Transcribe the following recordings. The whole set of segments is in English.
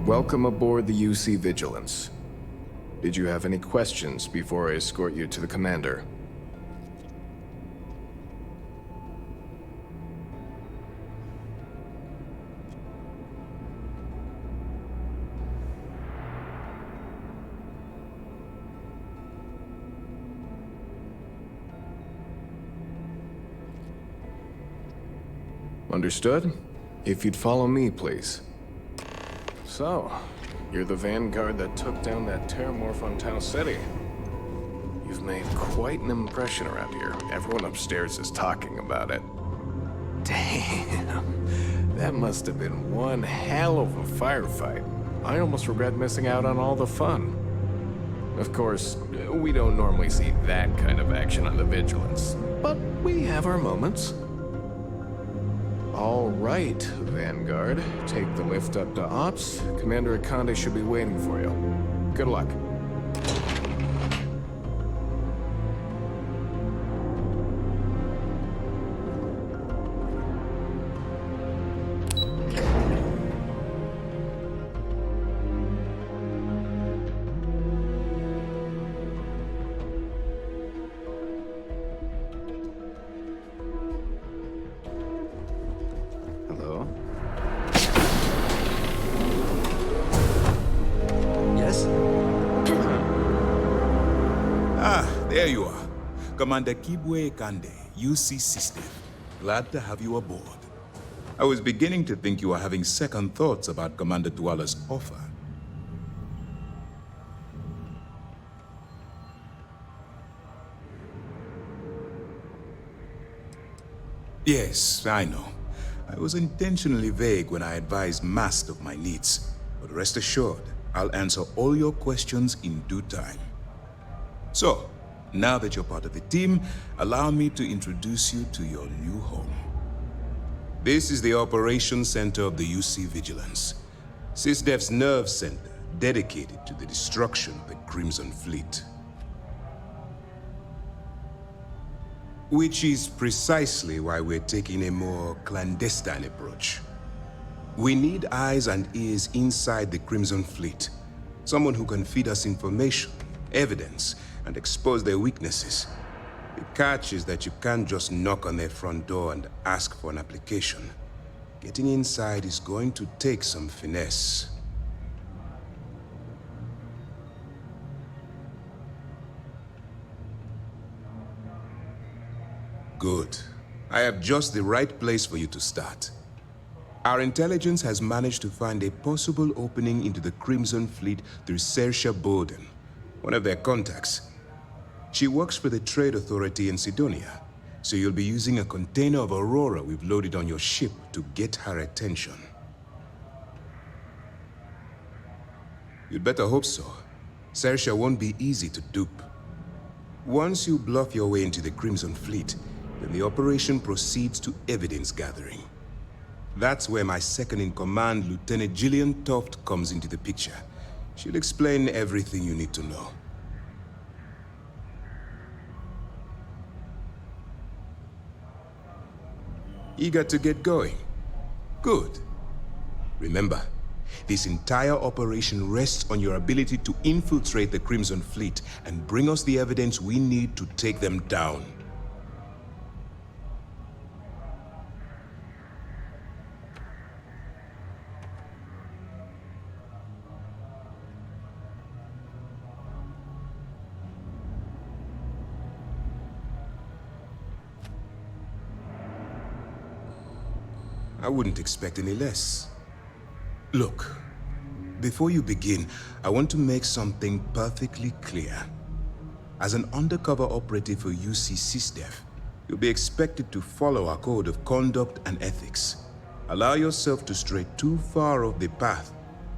Welcome aboard the UC Vigilance. Did you have any questions before I escort you to the commander? Understood? If you'd follow me, please. So, you're the vanguard that took down that terramorph on Tau City. You've made quite an impression around here. Everyone upstairs is talking about it. Damn, that must have been one hell of a firefight. I almost regret missing out on all the fun. Of course, we don't normally see that kind of action on the Vigilance, but we have our moments. All right, Vanguard. Take the lift up to Ops. Commander Akande should be waiting for you. Good luck. There you are. Commander Kibwe Kande, UC System. Glad to have you aboard. I was beginning to think you were having second thoughts about Commander Tuala's offer. Yes, I know. I was intentionally vague when I advised Mast of my needs. But rest assured, I'll answer all your questions in due time. So, now that you're part of the team, allow me to introduce you to your new home. This is the Operations Center of the UC Vigilance, SysDef's nerve center dedicated to the destruction of the Crimson Fleet. Which is precisely why we're taking a more clandestine approach. We need eyes and ears inside the Crimson Fleet. Someone who can feed us information, evidence, and expose their weaknesses. The catch is that you can't just knock on their front door and ask for an application. Getting inside is going to take some finesse. Good. I have just the right place for you to start. Our intelligence has managed to find a possible opening into the Crimson Fleet through Saoirse Bowden, one of their contacts. She works for the Trade Authority in Sidonia, so you'll be using a container of Aurora we've loaded on your ship to get her attention. You'd better hope so. Saoirse won't be easy to dupe. Once you bluff your way into the Crimson Fleet, then the operation proceeds to evidence gathering. That's where my second-in-command, Lieutenant Gillian Toft, comes into the picture. She'll explain everything you need to know. Eager to get going? Good. Remember, this entire operation rests on your ability to infiltrate the Crimson Fleet and bring us the evidence we need to take them down. I wouldn't expect any less. Look, before you begin, I want to make something perfectly clear. As an undercover operative for UC SysDef, you'll be expected to follow our code of conduct and ethics. Allow yourself to stray too far off the path,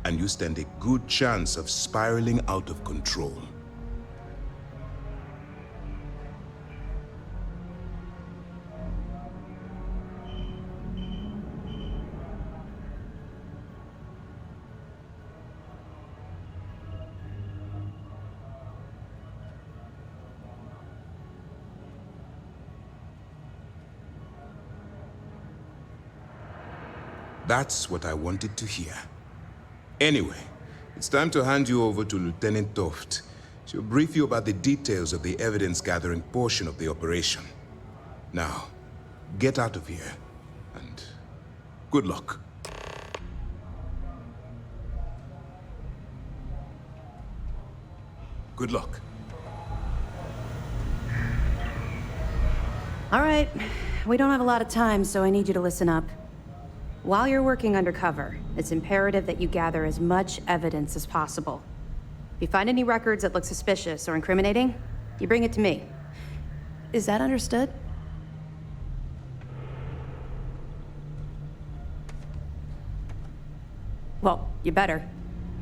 and you stand a good chance of spiraling out of control. That's what I wanted to hear. Anyway, it's time to hand you over to Lieutenant Toft. She'll brief you about the details of the evidence-gathering portion of the operation. Now, get out of here, and good luck. Good luck. All right, we don't have a lot of time, so I need you to listen up. While you're working undercover, it's imperative that you gather as much evidence as possible. If you find any records that look suspicious or incriminating, you bring it to me. Is that understood? Well, you better.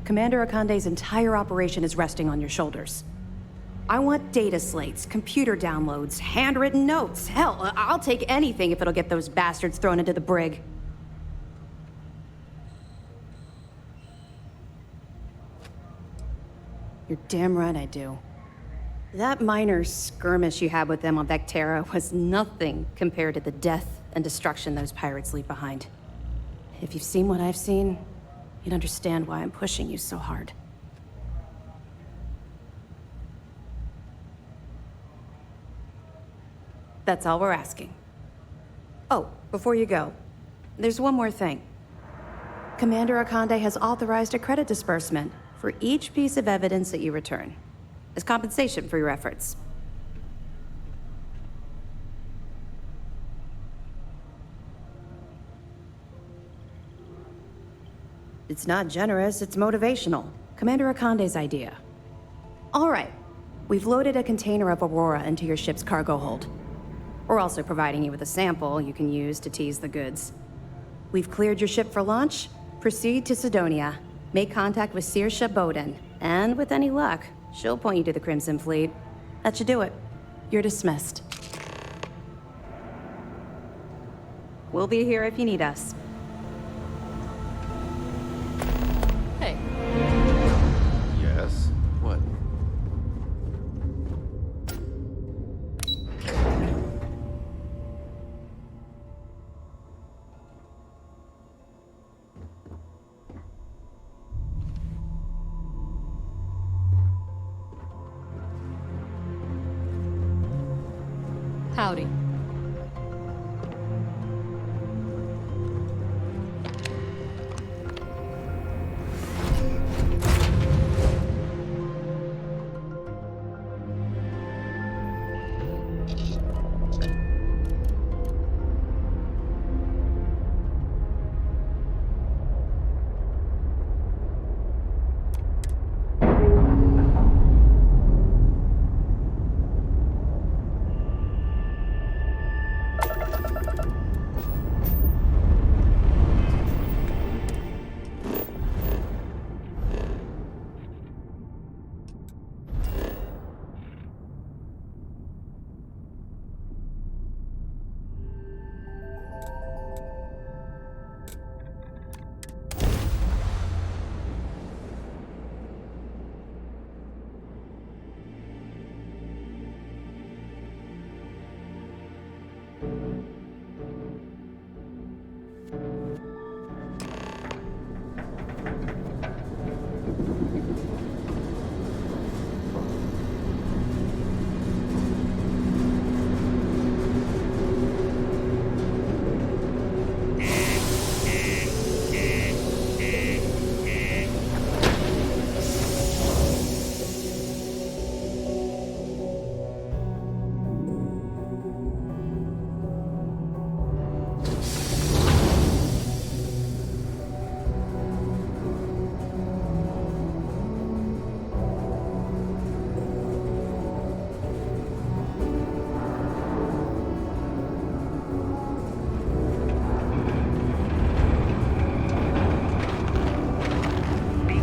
Commander Akande's entire operation is resting on your shoulders. I want data slates, computer downloads, handwritten notes. Hell, I'll take anything if it'll get those bastards thrown into the brig. You're damn right I do. That minor skirmish you had with them on Vectera was nothing compared to the death and destruction those pirates leave behind. If you've seen what I've seen, you'd understand why I'm pushing you so hard. That's all we're asking. Oh, before you go, there's one more thing. Commander Akande has authorized a credit disbursement for each piece of evidence that you return, as compensation for your efforts. It's not generous, it's motivational. Commander Akande's idea. All right, we've loaded a container of Aurora into your ship's cargo hold. We're also providing you with a sample you can use to tease the goods. We've cleared your ship for launch. Proceed to Sidonia. Make contact with Saoirse Bowden. And with any luck, she'll point you to the Crimson Fleet. That should do it. You're dismissed. We'll be here if you need us. Hey. Yes? What? Howdy.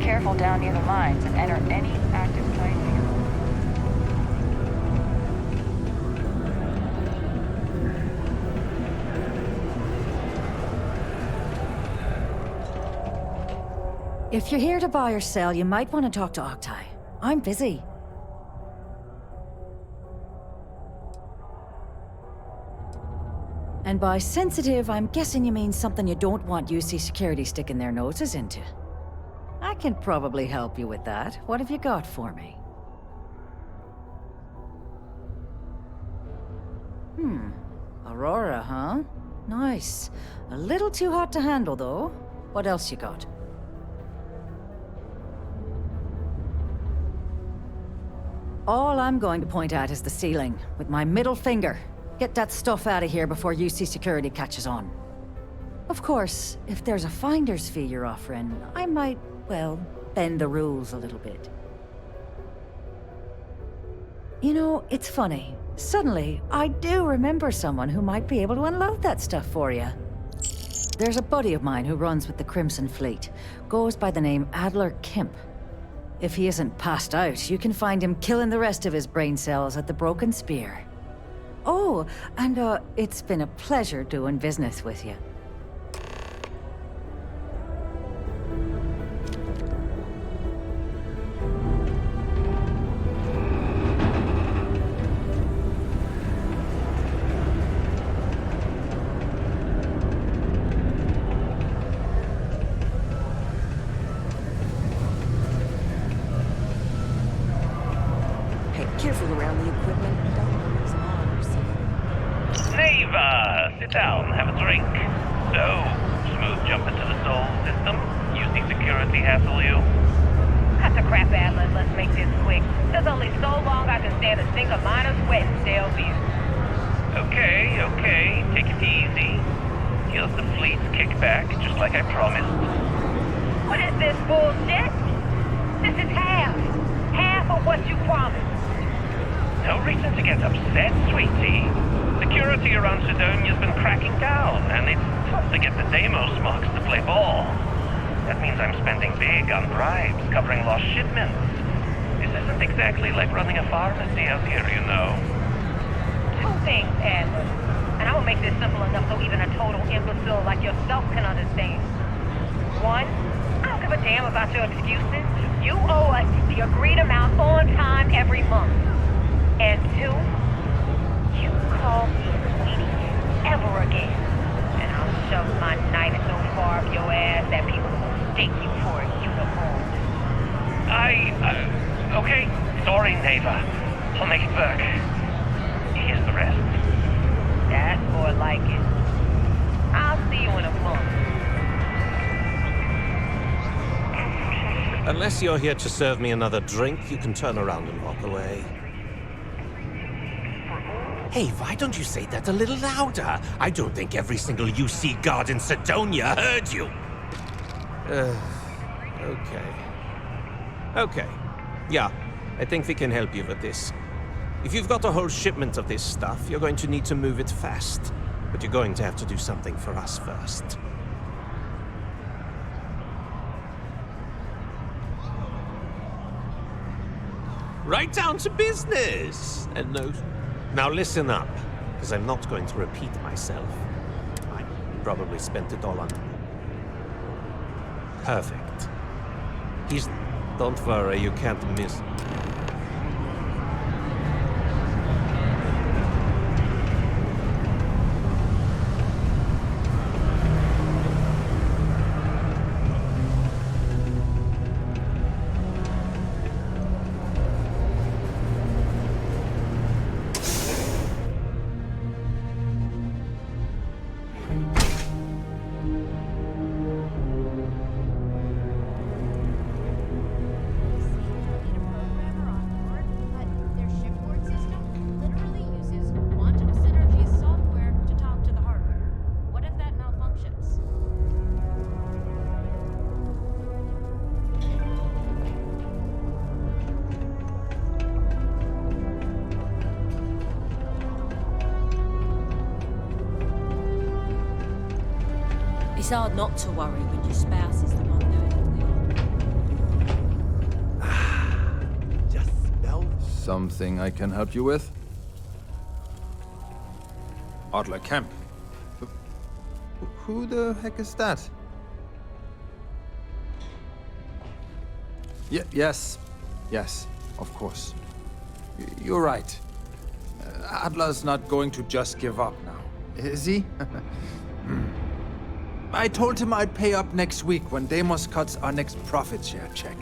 Careful down near the lines and enter any active sightseeing. If you're here to buy or sell, you might want to talk to Octai. I'm busy. And by sensitive, I'm guessing you mean something you don't want UC Security sticking their noses into. I can probably help you with that. What have you got for me? Aurora, huh? Nice. A little too hot to handle, though. What else you got? All I'm going to point at is the ceiling, with my middle finger. Get that stuff out of here before UC security catches on. Of course, if there's a finder's fee you're offering, I might, well, bend the rules a little bit. You know, it's funny. Suddenly, I do remember someone who might be able to unload that stuff for you. There's a buddy of mine who runs with the Crimson Fleet. Goes by the name Adler Kemp. If he isn't passed out, you can find him killing the rest of his brain cells at the Broken Spear. Oh, and it's been a pleasure doing business with you. Careful around the equipment. Don't lose arms. Neva, sit down, have a drink. So, smooth jump into the soul system? UC security hassle you? Cut the crap, Atlas. Let's make this quick. There's only so long I can stand a single minor sweat in Starfield. Okay, take it easy. Here's the fleet's kickback, just like I promised. What is this bullshit? This is half. Half of what you promised. No reason to get upset, sweetie. Security around Sidonia's been cracking down, and it's tough to get the Deimos marks to play ball. That means I'm spending big on bribes, covering lost shipments. This isn't exactly like running a pharmacy out here, you know. Two things, Atlas. And I will make this simple enough so even a total imbecile like yourself can understand. One, I don't give a damn about your excuses. You owe us the agreed amount on time every month. And two, you call me sweetie ever again, and I'll shove my knife so far up your ass that people will mistake you for a unicorn. Okay. Sorry, Neva. I'll make it work. Here's the rest. That's more like it. I'll see you in a month. Unless you're here to serve me another drink, you can turn around and walk away. Hey, why don't you say that a little louder? I don't think every single UC guard in Sidonia heard you. Okay. Yeah, I think we can help you with this. If you've got a whole shipment of this stuff, you're going to need to move it fast. But you're going to have to do something for us first. Right down to business! And no... Now listen up, because I'm not going to repeat myself. I probably spent it all on... Perfect. Don't worry, you can't miss... It's hard not to worry when your spouse is the one doing all the Just smell. Something I can help you with? Adler Kemp. Who the heck is that? Yes, of course. You're right. Adler's not going to just give up now, is he? I told him I'd pay up next week when Deimos cuts our next profit share check.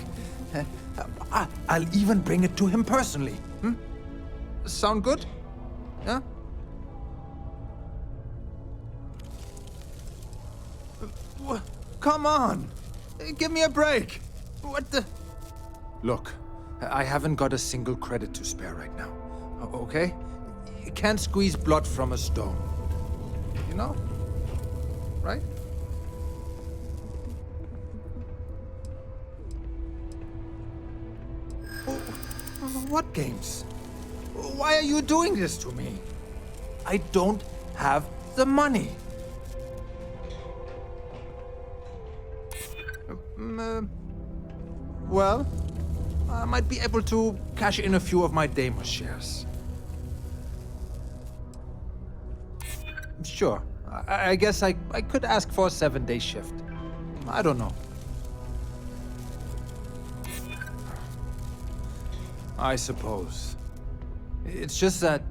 I'll even bring it to him personally. Sound good? Yeah? Come on! Give me a break! What the... Look, I haven't got a single credit to spare right now. Okay? You can't squeeze blood from a stone. You know? Right? What games? Why are you doing this to me? I don't have the money. Well, I might be able to cash in a few of my Deimos shares. Sure. I guess I could ask for a 7-day shift. I don't know. I suppose. It's just that,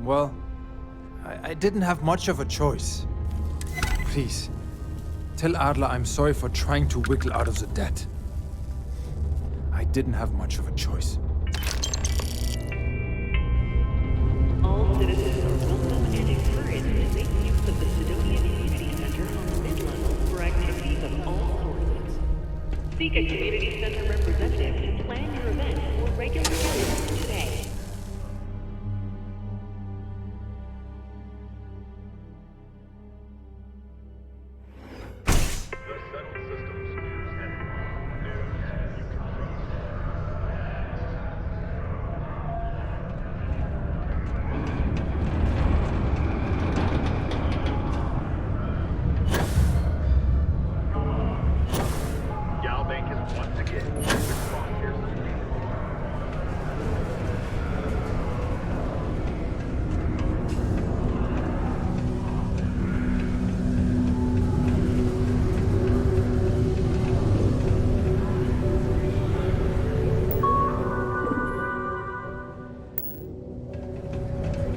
well, I didn't have much of a choice. Please, tell Adler I'm sorry for trying to wiggle out of the debt. I didn't have much of a choice. All citizens are welcome and encouraged to make use of the Sidonia Community Center on the mid-level for activities of all sorts. Seek a community center representative to plan your event for regular gatherings today.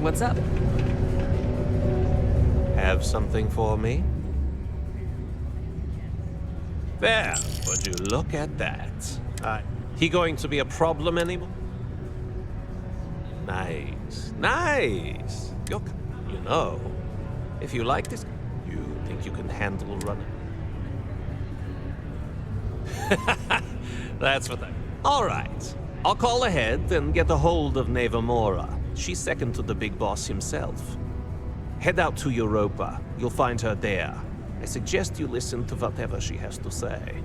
What's up? Have something for me? There, would you look at that? He going to be a problem anymore? Nice, nice. You know, if you like this, you think you can handle running? That's what I... All right, I'll call ahead and get a hold of Nevamora. She's second to the big boss himself. Head out to Europa. You'll find her there. I suggest you listen to whatever she has to say.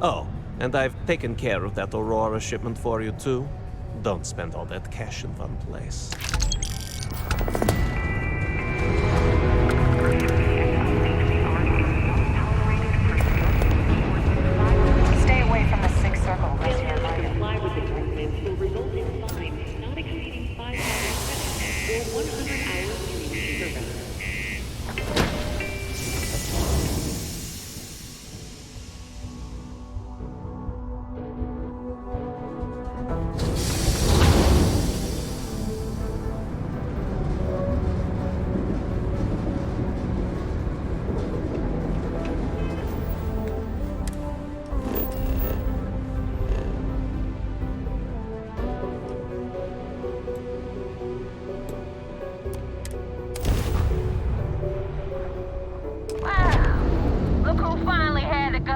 Oh, and I've taken care of that Aurora shipment for you too. Don't spend all that cash in one place. Stay away from the Sixth Circle unless you're Failure to invited. comply with the ordinance will result in fines not exceeding 5,000 credits or 100 hours community service.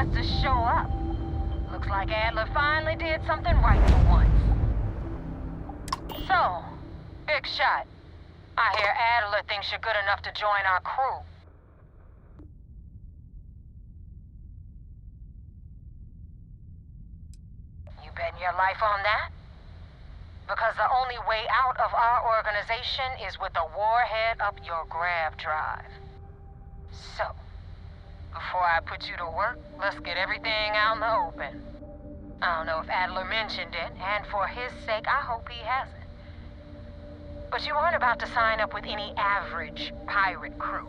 To show up. Looks like Adler finally did something right for once. So, big shot. I hear Adler thinks you're good enough to join our crew. You betting your life on that? Because the only way out of our organization is with a warhead up your grav drive. So, before I put you to work, let's get everything out in the open. I don't know if Adler mentioned it, and for his sake, I hope he hasn't. But you aren't about to sign up with any average pirate crew.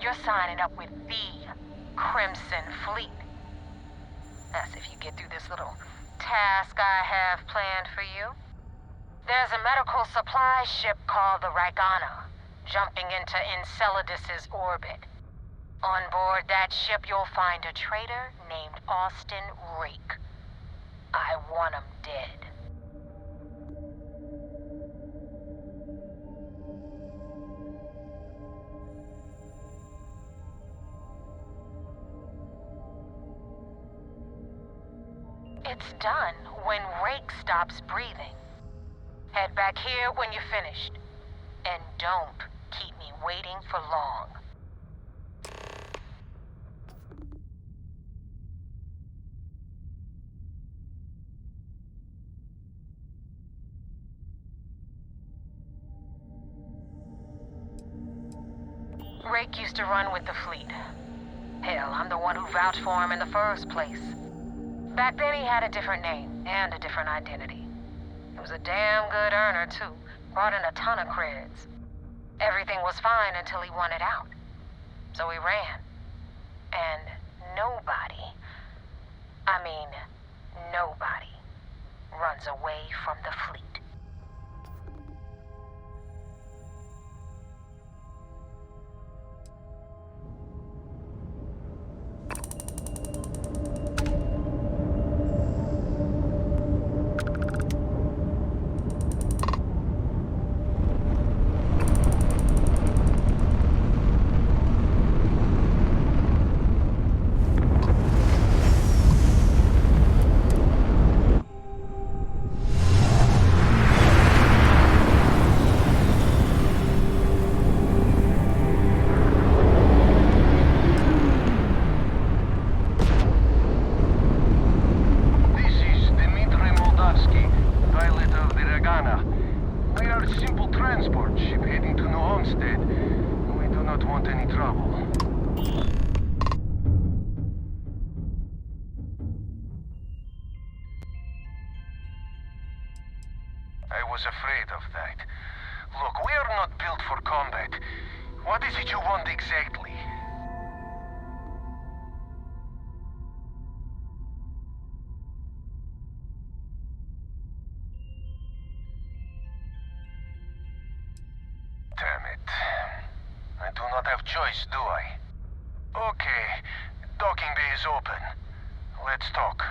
You're signing up with the Crimson Fleet. That's if you get through this little task I have planned for you. There's a medical supply ship called the Ragana, jumping into Enceladus's orbit. On board that ship, you'll find a traitor named Austin Rake. I want him dead. It's done when Rake stops breathing. Head back here when you're finished. And don't keep me waiting for long. Rake used to run with the fleet. Hell, I'm the one who vouched for him in the first place. Back then he had a different name and a different identity. He was a damn good earner, too. Brought in a ton of creds. Everything was fine until he wanted out. So he ran. And nobody, nobody runs away from the fleet. I was afraid of that. Look, we are not built for combat. What is it you want exactly? Damn it. I do not have choice, do I? Okay, docking bay is open. Let's talk.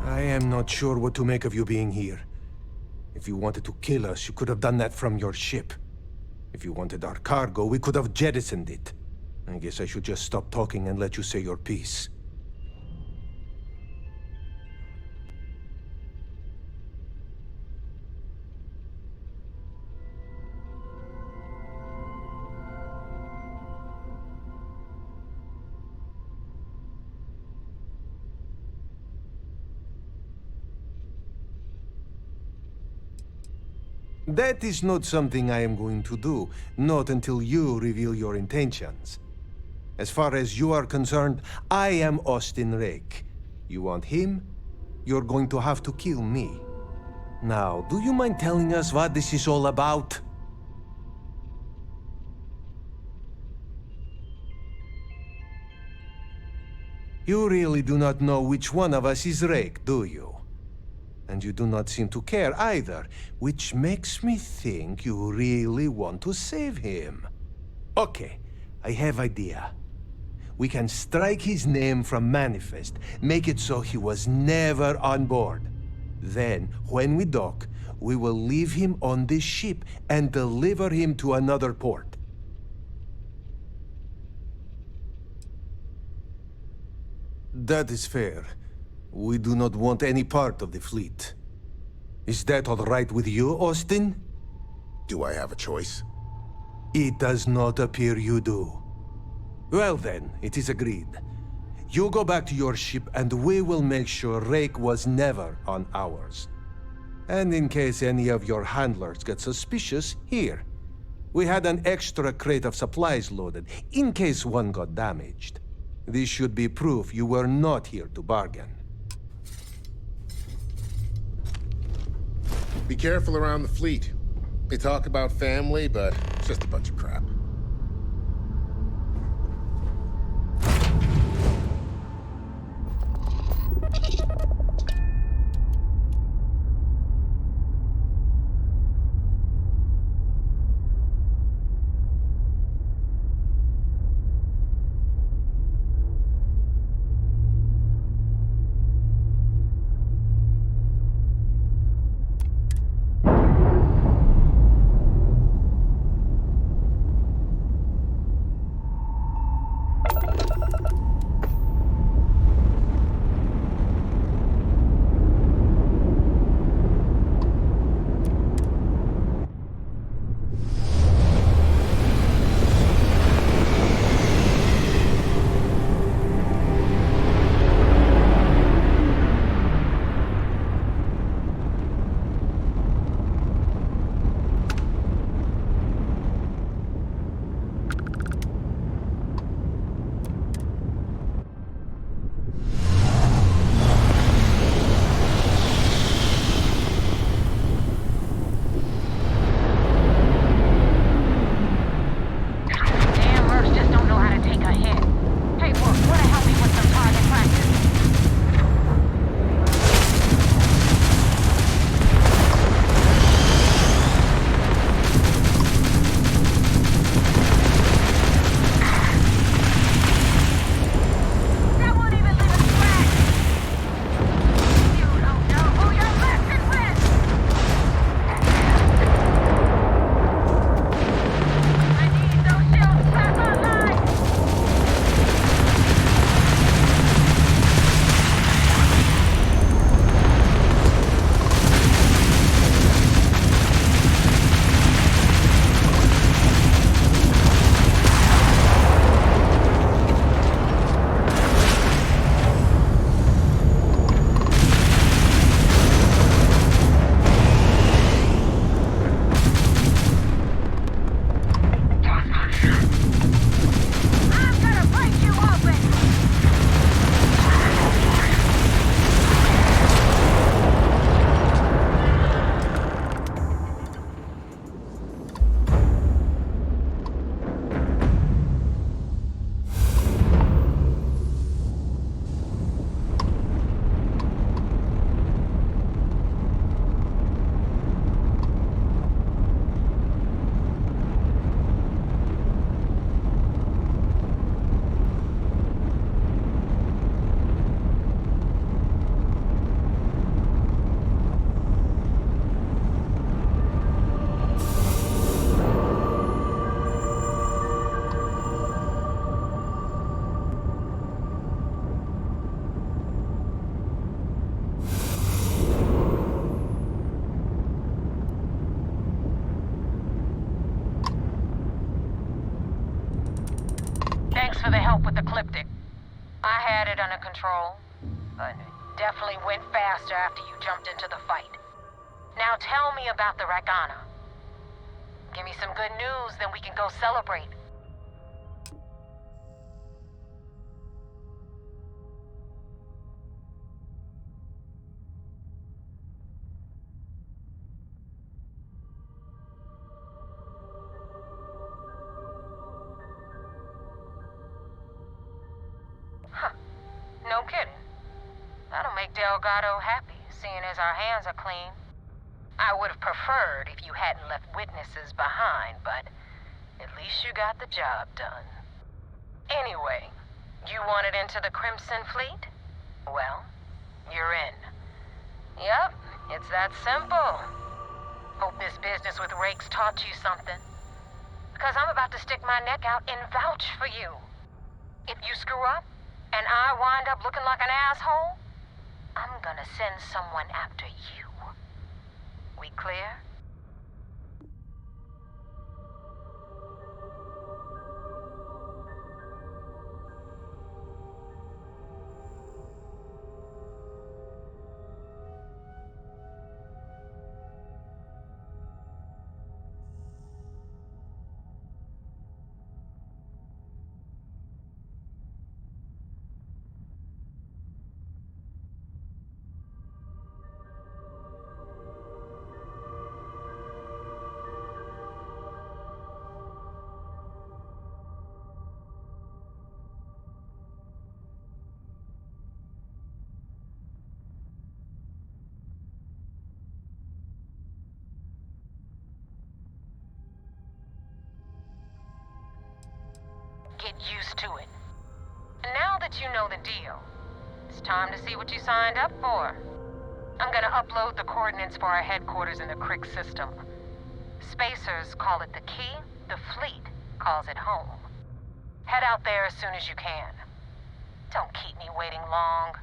I am not sure what to make of you being here. If you wanted to kill us, you could have done that from your ship. If you wanted our cargo, we could have jettisoned it. I guess I should just stop talking and let you say your piece. That is not something I am going to do, not until you reveal your intentions. As far as you are concerned, I am Austin Rake. You want him? You're going to have to kill me. Now, do you mind telling us what this is all about? You really do not know which one of us is Rake, do you? And you do not seem to care either, which makes me think you really want to save him. Okay, I have idea. We can strike his name from Manifest, make it so he was never on board. Then, when we dock, we will leave him on this ship and deliver him to another port. That is fair. We do not want any part of the fleet. Is that all right with you, Austin? Do I have a choice? It does not appear you do. Well then, it is agreed. You go back to your ship and we will make sure Rake was never on ours. And in case any of your handlers get suspicious, here. We had an extra crate of supplies loaded, in case one got damaged. This should be proof you were not here to bargain. Be careful around the fleet. They talk about family, but it's just a bunch of crap. Thanks for the help with the Ecliptic. I had it under control, but it definitely went faster after you jumped into the fight. Now tell me about the Rakana. Give me some good news, then we can go celebrate. Huh. No kidding. That'll make Delgado happy, seeing as our hands are clean. I would have preferred if you hadn't left witnesses behind, but at least you got the job done. Anyway, you wanted into the Crimson Fleet? Well, you're in. Yep, it's that simple. Hope this business with Rake's taught you something. Because I'm about to stick my neck out and vouch for you. If you screw up, and I wind up looking like an asshole, I'm gonna send someone after you. We clear? get used to it. And now that you know the deal, it's time to see what you signed up for. I'm gonna upload the coordinates for our headquarters in the Crick system. Spacers call it the key, the fleet calls it home. Head out there as soon as you can. Don't keep me waiting long.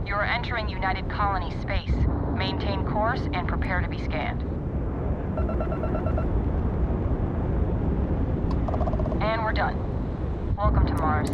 You're entering United Colony space. Maintain course and prepare to be scanned. And we're done. Welcome to Mars.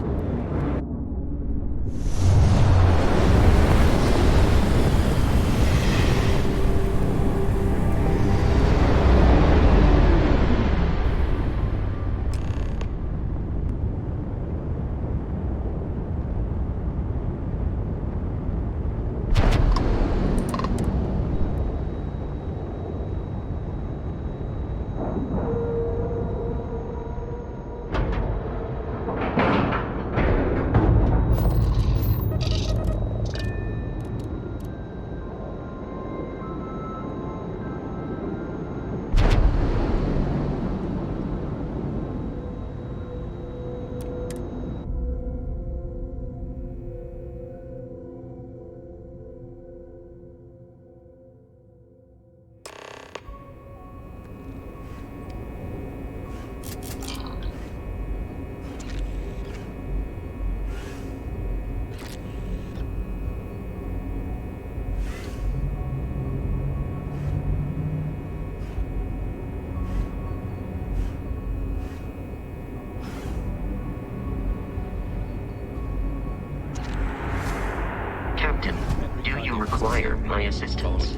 Captain, do you require my assistance?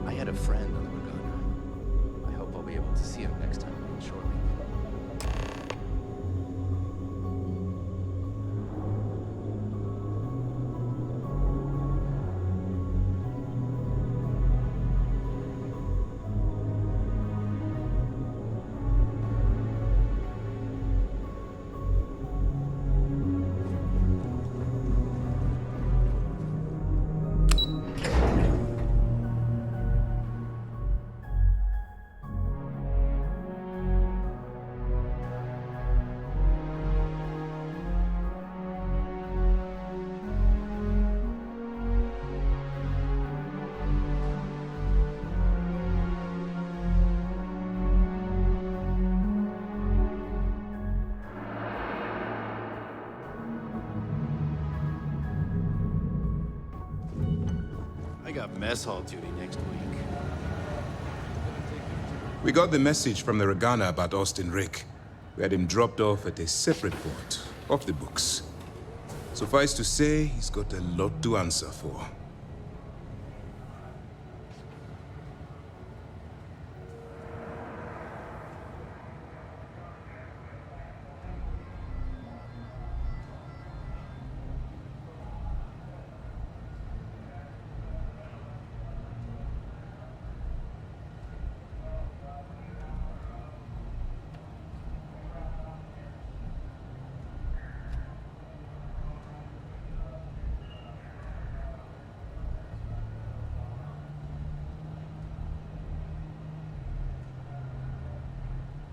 I had a friend on the Regana. I hope I'll be able to see him next time shortly. I got mess hall duty next week. We got the message from the Regana about Austin Rick. We had him dropped off at a separate port, off the books. Suffice to say, he's got a lot to answer for.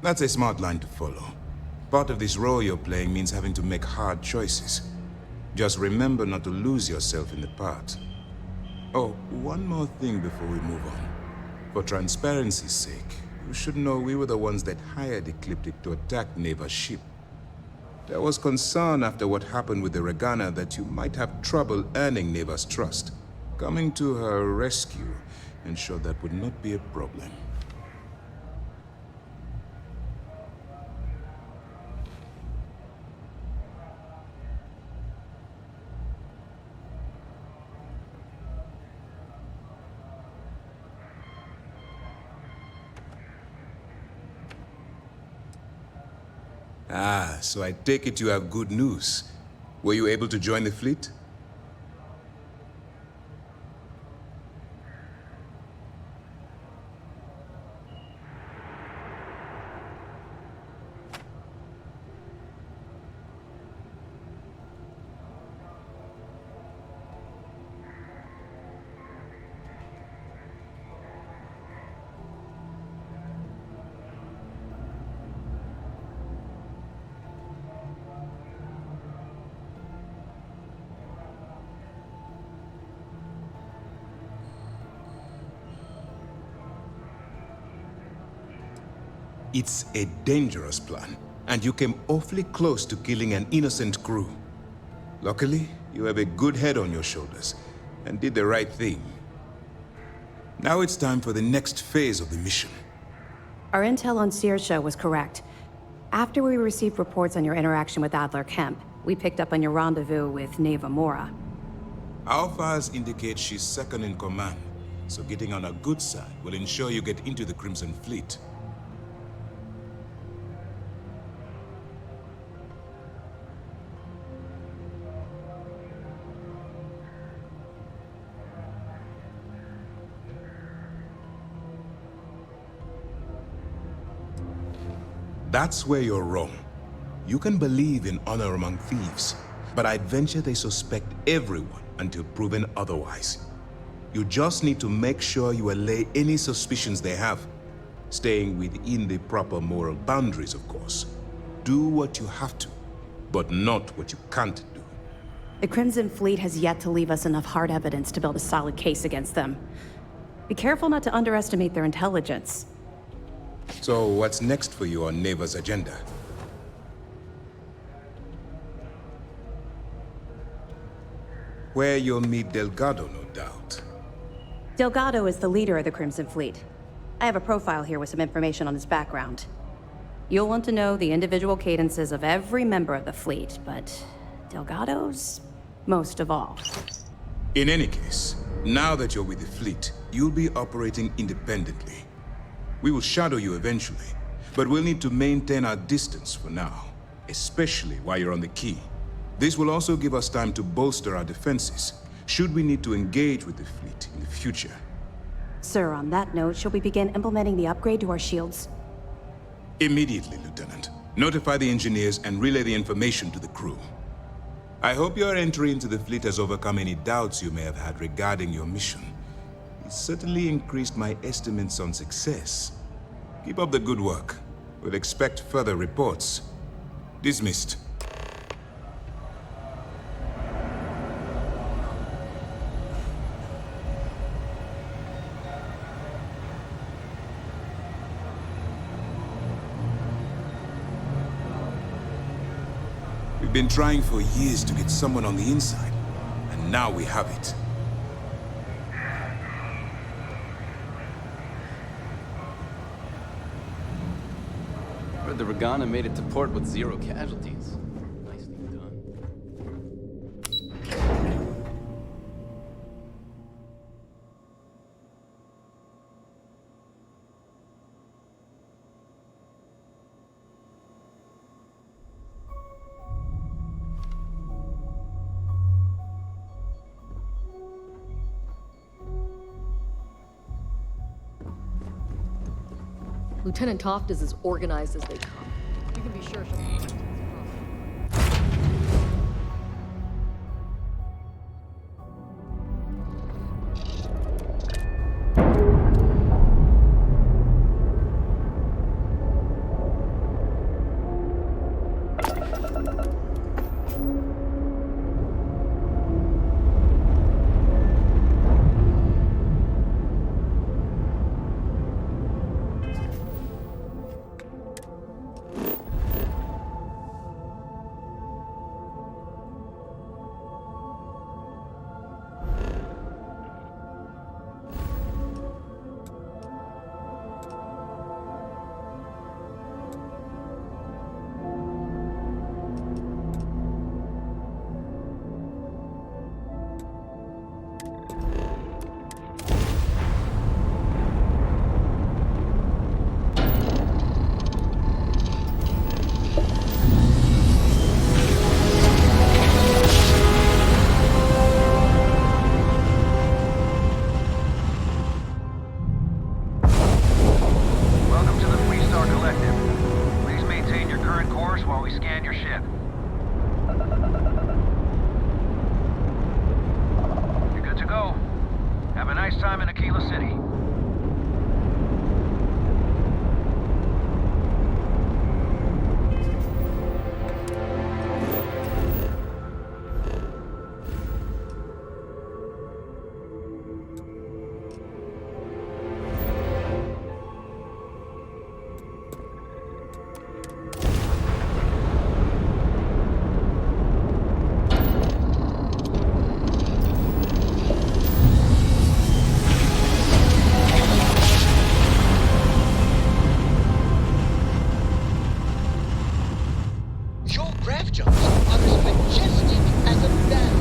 That's a smart line to follow. Part of this role you're playing means having to make hard choices. Just remember not to lose yourself in the part. Oh, one more thing before we move on. For transparency's sake, you should know we were the ones that hired Ecliptic to attack Neva's ship. There was concern after what happened with the Regana that you might have trouble earning Neva's trust. Coming to her rescue ensured that would not be a problem. Ah, so I take it you have good news. Were you able to join the fleet? It's a dangerous plan, and you came awfully close to killing an innocent crew. Luckily, you have a good head on your shoulders, and did the right thing. Now it's time for the next phase of the mission. Our intel on Saoirse was correct. After we received reports on your interaction with Adler Kemp, we picked up on your rendezvous with Neva Mora. Our files indicate she's second in command, so getting on her good side will ensure you get into the Crimson Fleet. That's where you're wrong. You can believe in honor among thieves, but I'd venture they suspect everyone until proven otherwise. You just need to make sure you allay any suspicions they have, staying within the proper moral boundaries, of course. Do what you have to, but not what you can't do. The Crimson Fleet has yet to leave us enough hard evidence to build a solid case against them. Be careful not to underestimate their intelligence. So what's next for you on Neva's agenda? Where you'll meet Delgado, no doubt. Delgado is the leader of the Crimson Fleet. I have a profile here with some information on his background. You'll want to know the individual cadences of every member of the fleet, but Delgado's most of all. In any case, now that you're with the fleet, you'll be operating independently. We will shadow you eventually, but we'll need to maintain our distance for now, especially while you're on the key. This will also give us time to bolster our defenses, should we need to engage with the fleet in the future. Sir, on that note, shall we begin implementing the upgrade to our shields? Immediately, Lieutenant. Notify the engineers and relay the information to the crew. I hope your entry into the fleet has overcome any doubts you may have had regarding your mission. It certainly increased my estimates on success. Keep up the good work. We'll expect further reports. Dismissed. We've been trying for years to get someone on the inside, and now we have it. Heard the Regana made it to port with 0 casualties. Nicely done. Lieutenant Toft is as organized as they come. You can be sure she'll... waste time in Aquila City. Your grav jumps are as majestic as a bat.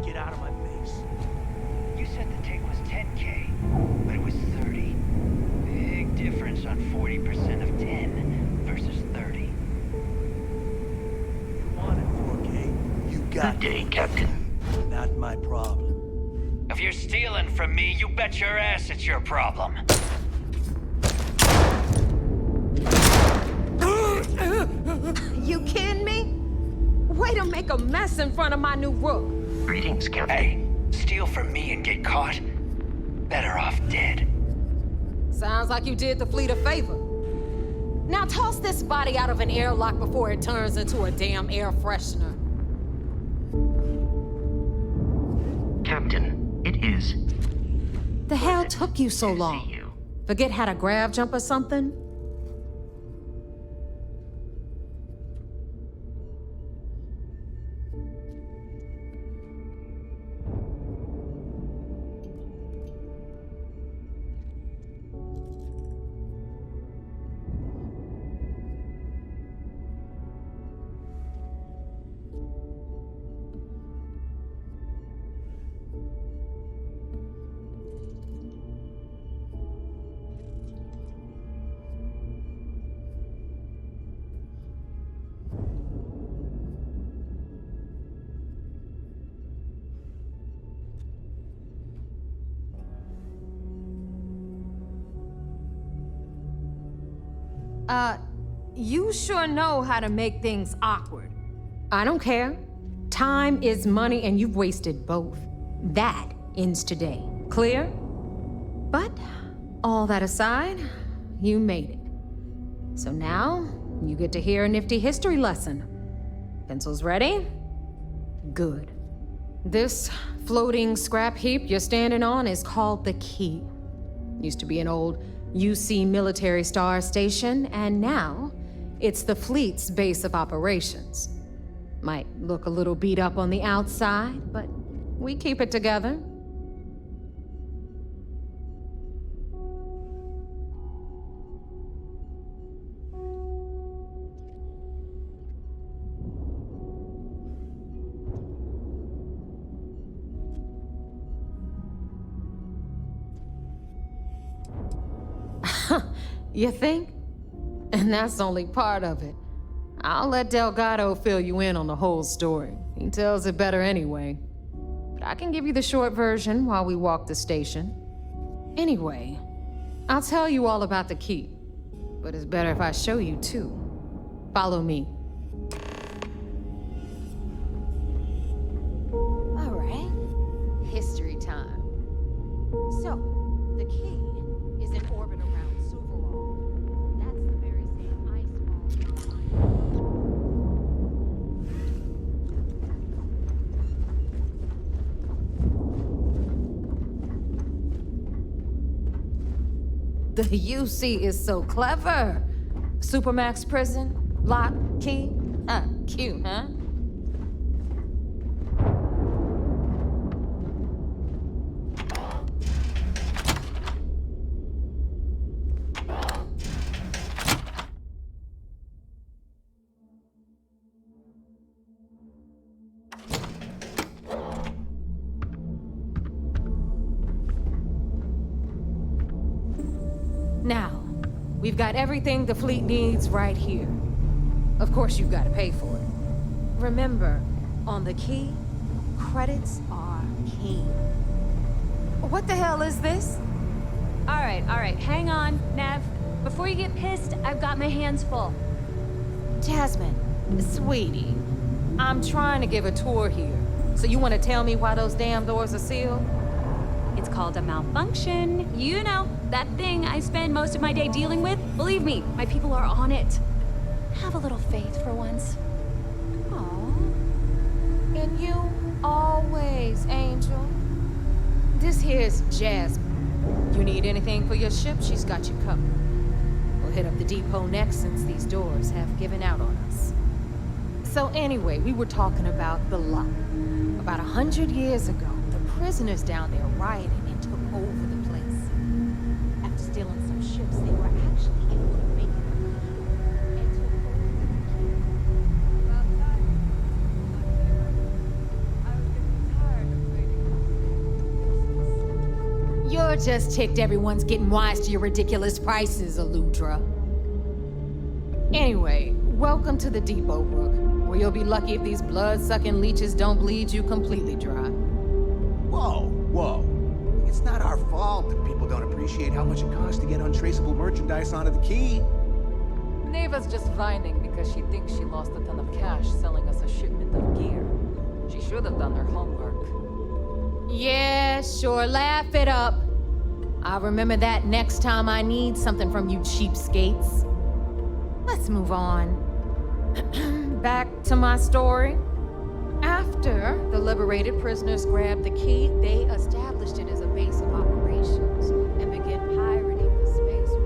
Get out of my face. You said the take was 10K, but it was 30. Big difference on 40% of 10 versus 30. You wanted 4K? You got Good day, Captain. Not my problem. If you're stealing from me, you bet your ass it's your problem. You kidding me? Way to make a mess in front of my new rook. Greetings, Captain. Hey, steal from me and get caught? Better off dead. Sounds like you did the fleet a favor. Now toss this body out of an airlock before it turns into a damn air freshener. Captain, it is. The hell took you so long? Forget how to grav jump or something? You sure know how to make things awkward. I don't care. Time is money and you've wasted both. That ends today. Clear? But, all that aside, you made it. So now, you get to hear a nifty history lesson. Pencils ready? Good. This floating scrap heap you're standing on is called the Key. Used to be an old UC military star station, and now it's the fleet's base of operations. Might look a little beat up on the outside, but we keep it together. You think? And that's only part of it. I'll let Delgado fill you in on the whole story. He tells it better anyway. But I can give you the short version while we walk the station. Anyway, I'll tell you all about the Key. But it's better if I show you too. Follow me. All right. History time. So, the Key is in orbit around Suvorov. That's the very same ice The UC is so clever. Supermax prison, lock, key. Cute, huh? Now, we've got everything the fleet needs right here. Of course, you've got to pay for it. Remember, on the key, credits are king. What the hell is this? All right, hang on, Nev. Before you get pissed, I've got my hands full. Jasmine, sweetie, I'm trying to give a tour here. So you want to tell me why those damn doors are sealed? It's called a malfunction. You know, that thing I spend most of my day dealing with. Believe me, my people are on it. Have a little faith for once. Aw. And you always, Angel. This here's Jasmine. You need anything for your ship, she's got you covered. We'll hit up the depot next since these doors have given out on us. So anyway, we were talking about the lot. About 100 years ago, the prisoners down there rioted and took over the place. After stealing some ships, they were actually able to make it and took over the key. About time. I was getting tired of waiting. You're just ticked everyone's getting wise to your ridiculous prices, Aludra. Anyway, welcome to the depot, Rook, where you'll be lucky if these blood-sucking leeches don't bleed you completely dry. Whoa. It's not our fault that people don't appreciate how much it costs to get untraceable merchandise onto the key. Neva's just whining because she thinks she lost a ton of cash selling us a shipment of gear. She should have done her homework. Yeah, sure, laugh it up. I'll remember that next time I need something from you cheapskates. Let's move on. Back to my story. After the liberated prisoners grabbed the key, they established it as a base of operations and began pirating the spaceways.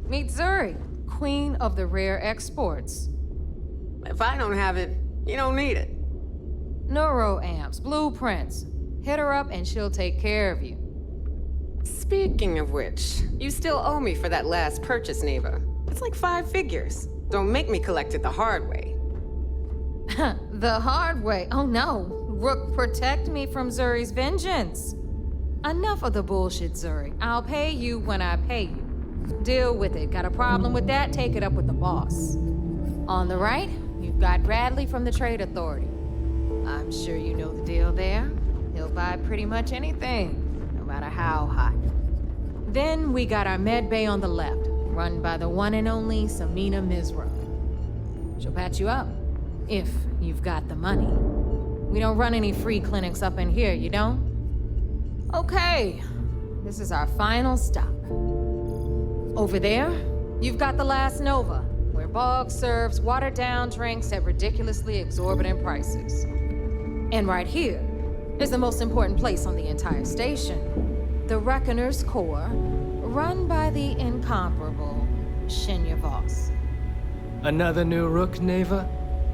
Meet Zuri, queen of the rare exports. If I don't have it, you don't need it. Neuroamps, blueprints. Hit her up and she'll take care of you. Speaking of which, you still owe me for that last purchase, Neva. It's like 5 figures. Don't make me collect it the hard way. The hard way? Oh no. Rook, protect me from Zuri's vengeance. Enough of the bullshit, Zuri. I'll pay you when I pay you. Deal with it. Got a problem with that? Take it up with the boss. On the right, you've got Bradley from the Trade Authority. I'm sure you know the deal there. He'll buy pretty much anything, no matter how hot. Then we got our med bay on the left, run by the one and only Samina Mizra. She'll patch you up, if you've got the money. We don't run any free clinics up in here, you don't? Okay, this is our final stop. Over there, you've got the Last Nova, where Bog serves watered-down drinks at ridiculously exorbitant prices. And right here is the most important place on the entire station, the Reckoner's Core, run by the incomparable Shinya Voss. Another new Rook, Neva?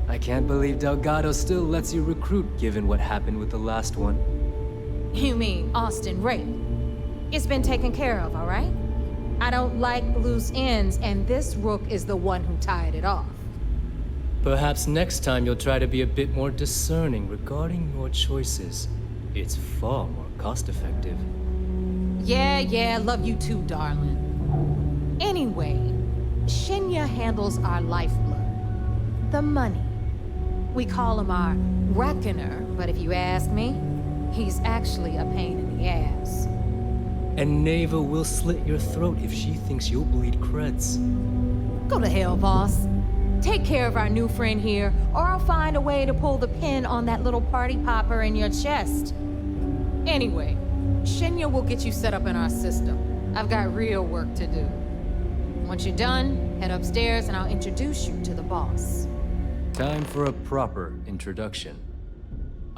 I can't believe Delgado still lets you recruit, given what happened with the last one. You mean Austin Ray? It's been taken care of, all right? I don't like loose ends, and this Rook is the one who tied it off. Perhaps next time you'll try to be a bit more discerning regarding your choices. It's far more cost-effective. Yeah, love you too, darling. Anyway, Shinya handles our lifeblood. The money. We call him our Reckoner, but if you ask me, he's actually a pain in the ass. And Neva will slit your throat if she thinks you'll bleed creds. Go to hell, boss. Take care of our new friend here, or I'll find a way to pull the pin on that little party popper in your chest. Anyway, Shinya will get you set up in our system. I've got real work to do. Once you're done, head upstairs and I'll introduce you to the boss. Time for a proper introduction.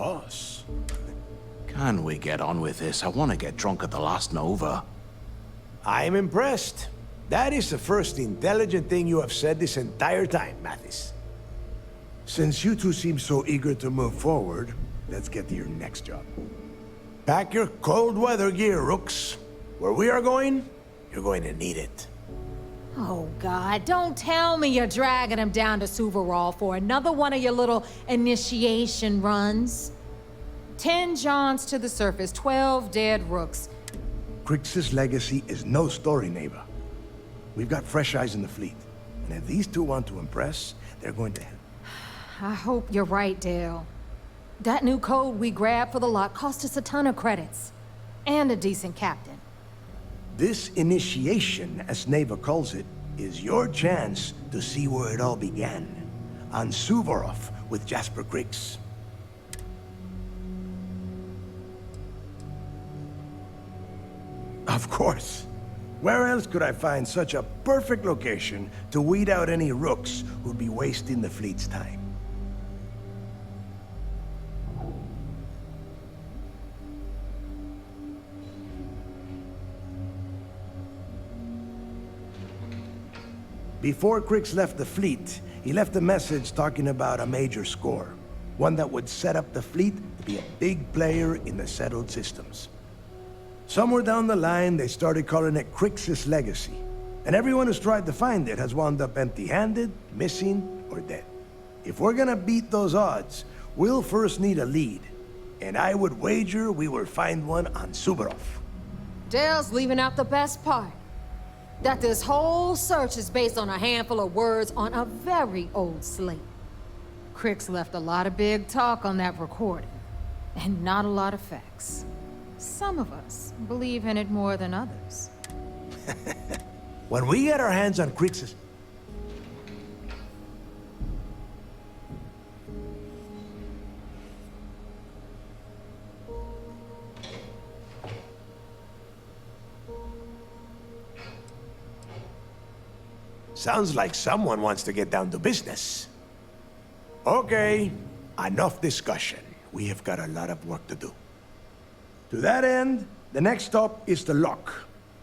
Boss. Can we get on with this? I want to get drunk at the last Nova. I'm impressed. That is the first intelligent thing you have said this entire time, Mathis. Since you two seem so eager to move forward, let's get to your next job. Pack your cold weather gear, Rooks. Where we are going, you're going to need it. Oh, God, don't tell me you're dragging him down to Suvarol for another one of your little initiation runs. 10 Johns to the surface, 12 dead Rooks. Crix's legacy is no story, neighbor. We've got fresh eyes in the fleet. And if these two want to impress, they're going to help. I hope you're right, Dale. That new code we grabbed for the lot cost us a ton of credits. And a decent captain. This initiation, as Neva calls it, is your chance to see where it all began. On Suvorov with Jasper Crix. Of course. Where else could I find such a perfect location to weed out any rooks who'd be wasting the fleet's time? Before Crix left the fleet, he left a message talking about a major score. One that would set up the fleet to be a big player in the settled systems. Somewhere down the line, they started calling it Crix's legacy. And everyone who's tried to find it has wound up empty-handed, missing, or dead. If we're gonna beat those odds, we'll first need a lead. And I would wager we will find one on Suvorov. Dale's leaving out the best part. That this whole search is based on a handful of words on a very old slate. Crix left a lot of big talk on that recording, and not a lot of facts. Some of us believe in it more than others. When we get our hands on Crix's... Sounds like someone wants to get down to business. Okay, enough discussion. We have got a lot of work to do. To that end, the next stop is the lock.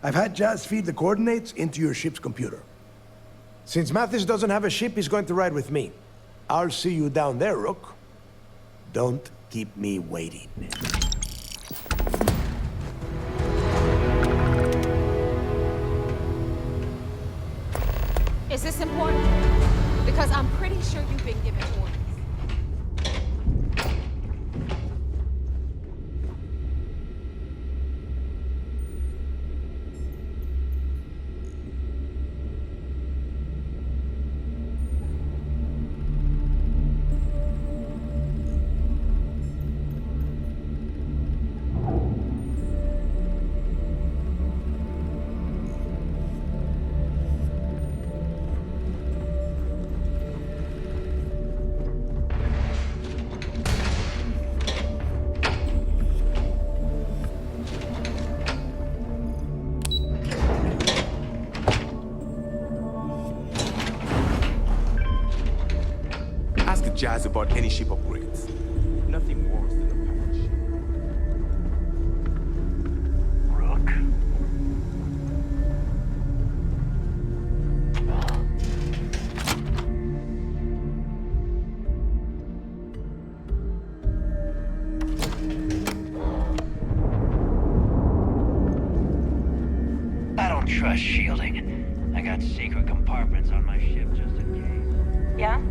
I've had Jazz feed the coordinates into your ship's computer. Since Mathis doesn't have a ship, he's going to ride with me. I'll see you down there, Rook. Don't keep me waiting. Is this important? Because I'm pretty sure you've been given orders. Jazz about any ship upgrades. Nothing worse than a pirate ship. Rook. I don't trust shielding. I got secret compartments on my ship just in case. Yeah?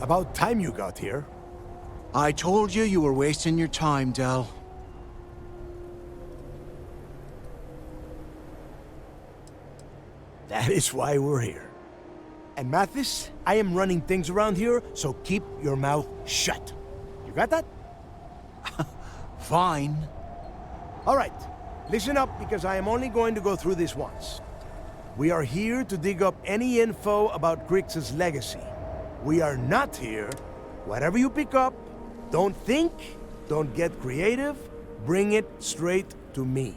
About time you got here. I told you you were wasting your time, Del. That is why we're here. And Mathis, I am running things around here, so keep your mouth shut. You got that? Fine. All right, listen up because I am only going to go through this once. We are here to dig up any info about Grix's legacy. We are not here. Whatever you pick up, don't think, don't get creative, bring it straight to me.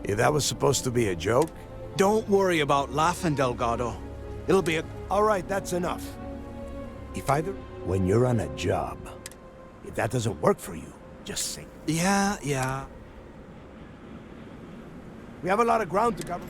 If that was supposed to be a joke? Don't worry about laughing, Delgado. It'll be a... All right, that's enough. If either... When you're on a job, if that doesn't work for you, just say... Yeah. We have a lot of ground to cover.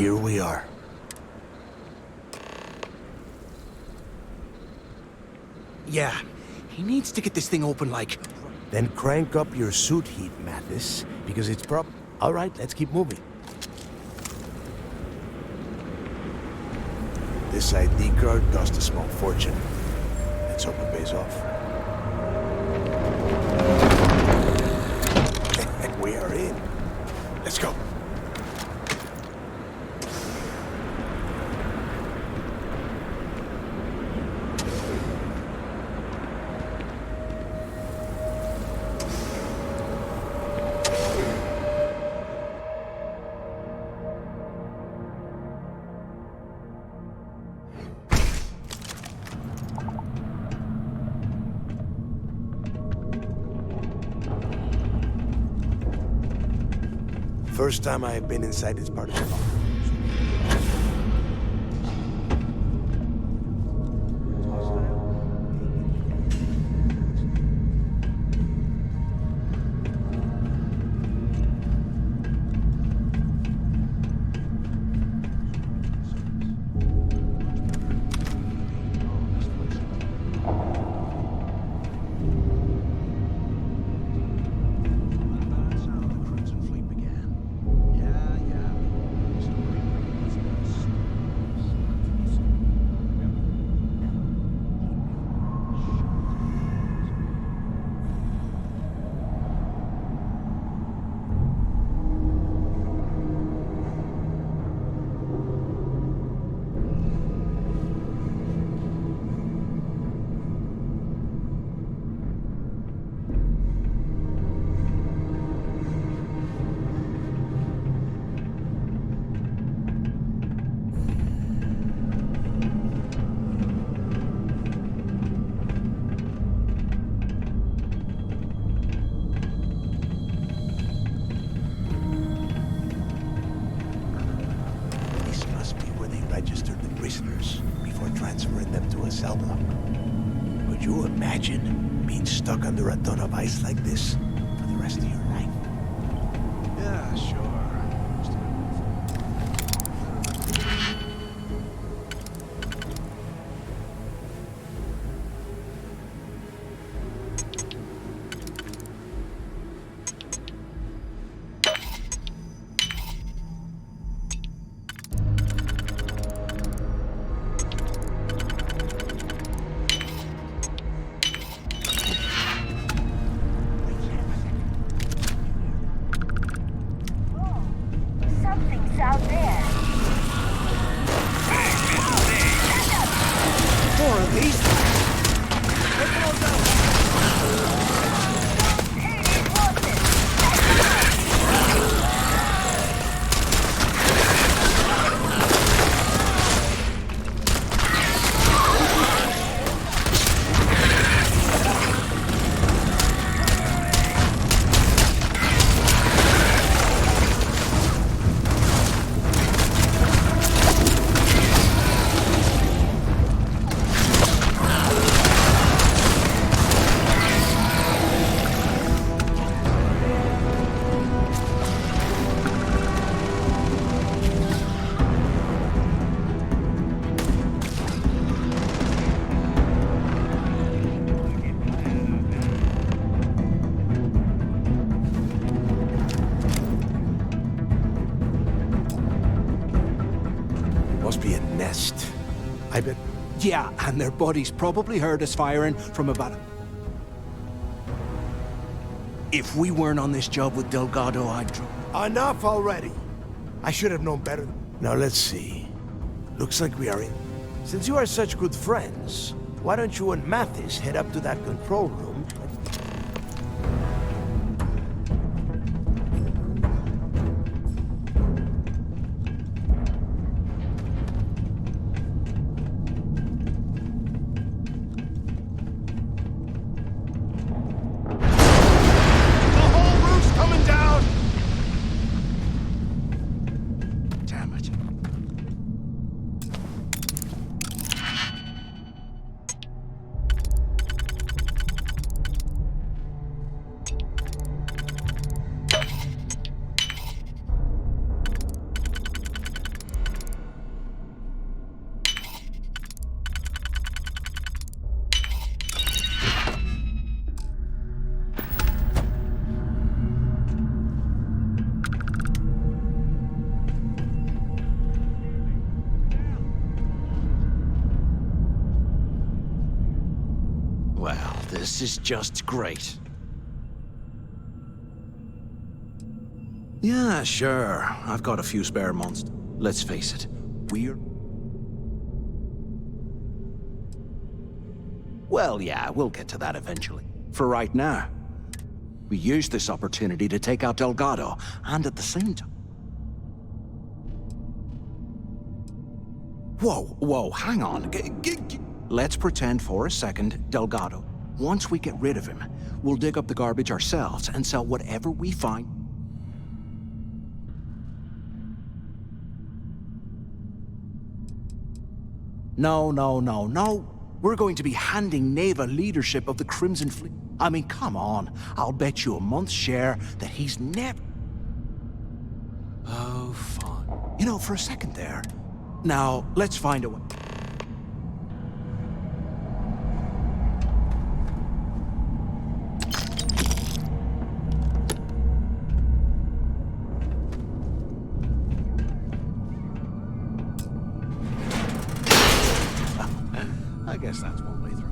Here we are. Yeah, he needs to get this thing open like... Then crank up your suit heat, Mathis, because it's All right, let's keep moving. This ID card cost a small fortune. Let's hope it pays off. We are in. Let's go. First time I have been inside this part of the park. transferring them to a cell block. Could you imagine being stuck under a ton of ice like this for the rest of your life? Yeah, sure. Something's out there. More of these? Must be a nest. I bet. Yeah, and their buddies probably heard us firing from about... If we weren't on this job with Delgado, I'd... Enough already! I should have known better. Now let's see. Looks like we are in. Since you are such good friends, why don't you and Mathis head up to that control room? Well, this is just great. Yeah, sure. I've got a few spare monsters. Let's face it, we're... Well, yeah, we'll get to that eventually. For right now, we use this opportunity to take out Delgado, and at the same time... Whoa, hang on. Let's pretend for a second, Delgado. Once we get rid of him, we'll dig up the garbage ourselves and sell whatever we find. No. We're going to be handing Neva leadership of the Crimson Fleet. I mean, come on. I'll bet you a month's share that he's never... Oh, fine. You know, for a second there. Now, let's find a way. I guess that's one way through.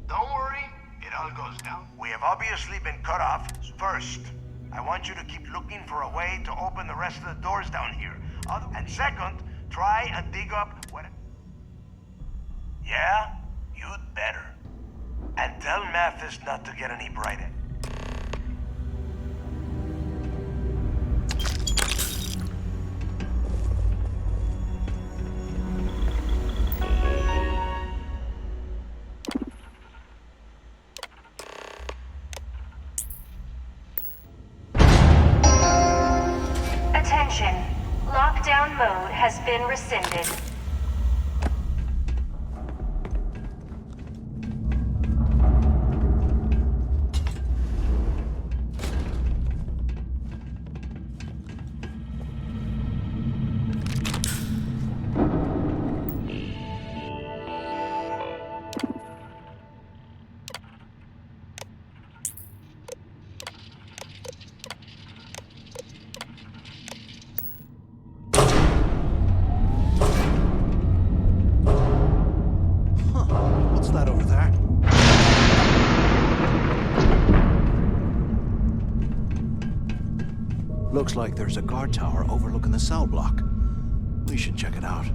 Don't worry, it all goes down. We have obviously been cut off. First, I want you to keep looking for a way to open the rest of the doors down here. And second, try and dig up what... Yeah? You'd better. And tell Mathis not to get any brighter. Attention. Lockdown mode has been rescinded. What's that over there? Looks like there's a guard tower overlooking the cell block. We should check it out.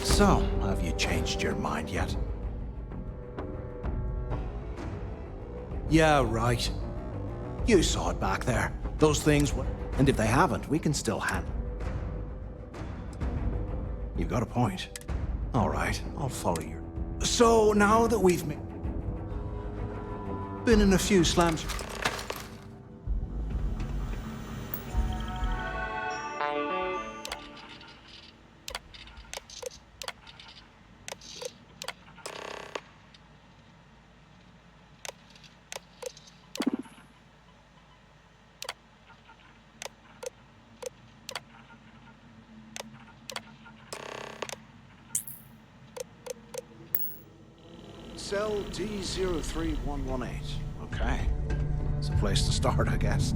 So, have you changed your mind yet? Yeah, right. You saw it back there. Those things were... And if they haven't, we can still handle... You got a point. All right, I'll follow you. So, now that we've been in a few slams... Cell D03118. Okay. It's a place to start, I guess.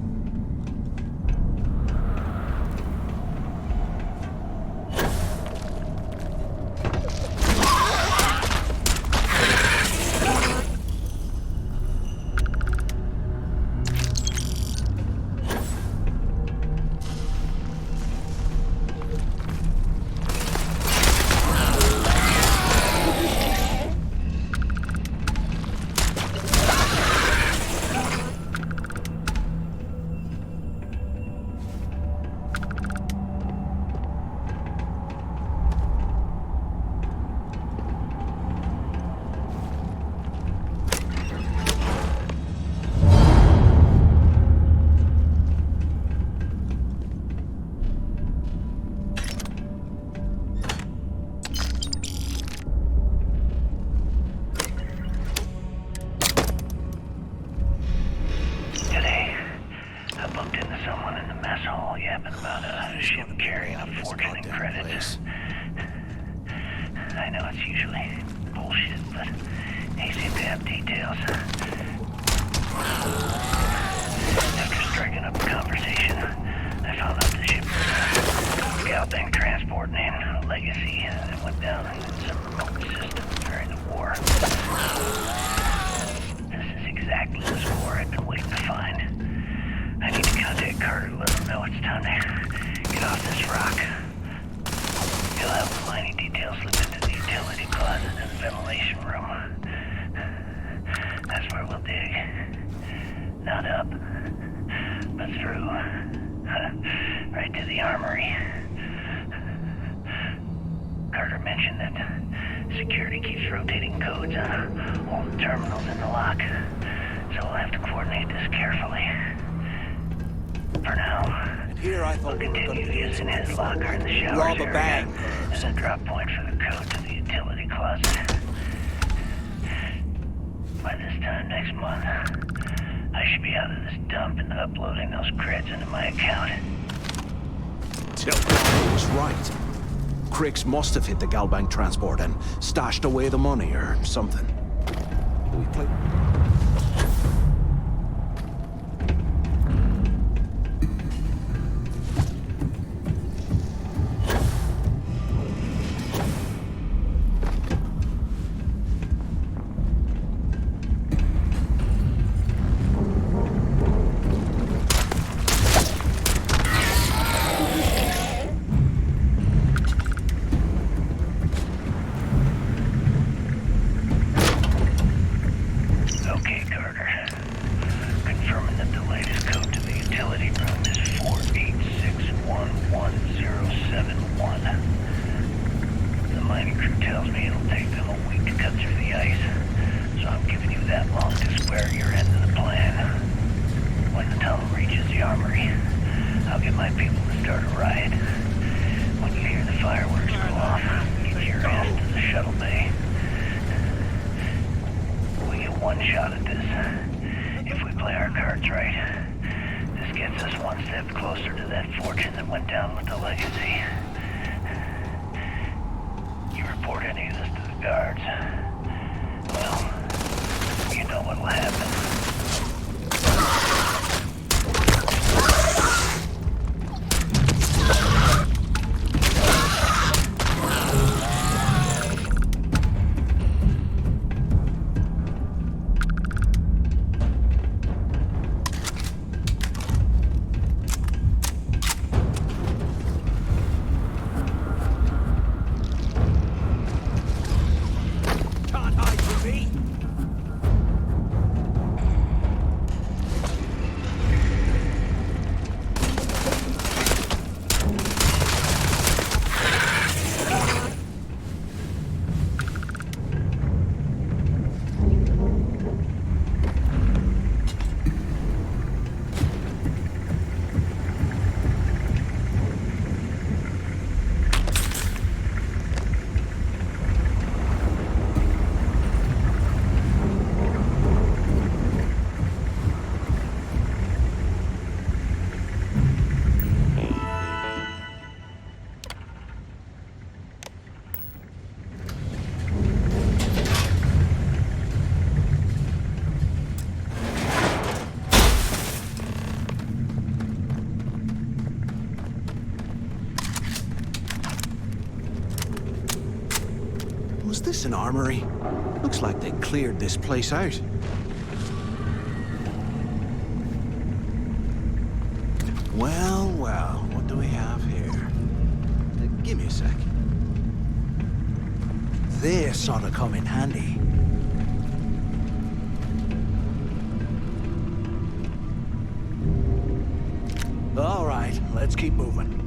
Must have hit the Galbank transport and stashed away the money or something. Do we play? this an armory? Looks like they cleared this place out. Well, well, what do we have here? Give me a sec. This ought to come in handy. All right, let's keep moving.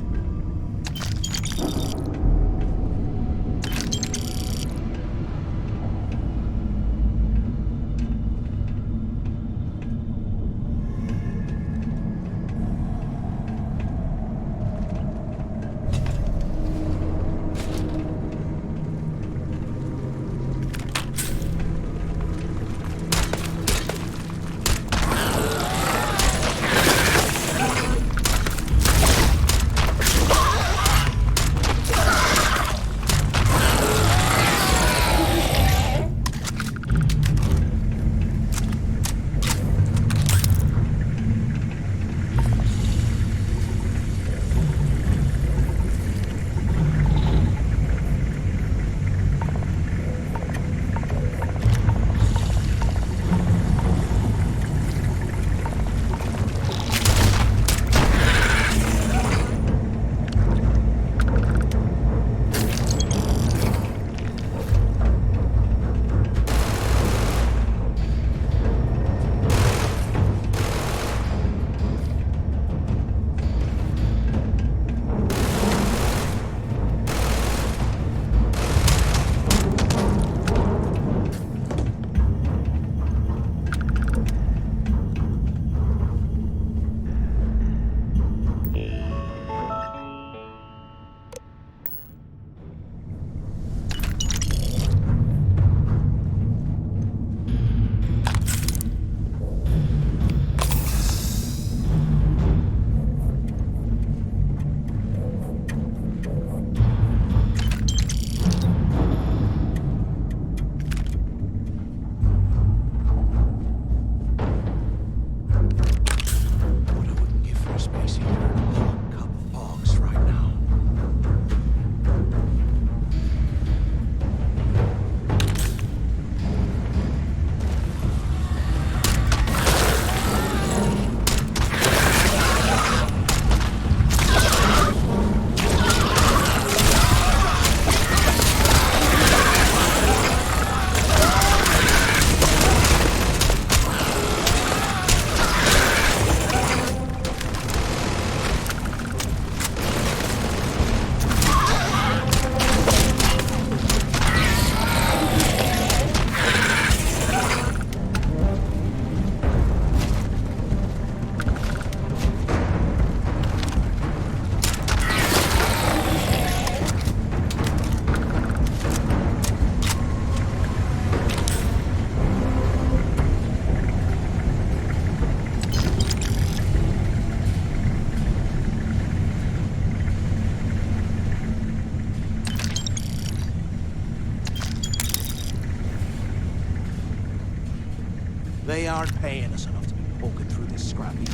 They aren't paying us enough to be poking through this scrap heap.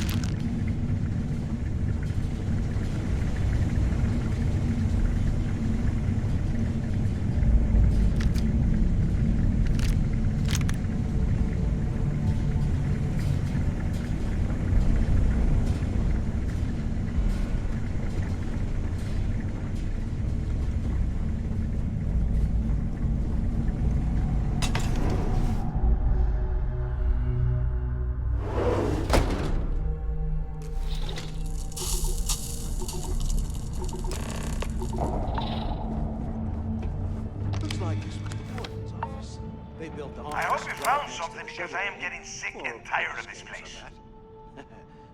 I hope you found something because I am getting sick and tired of this place.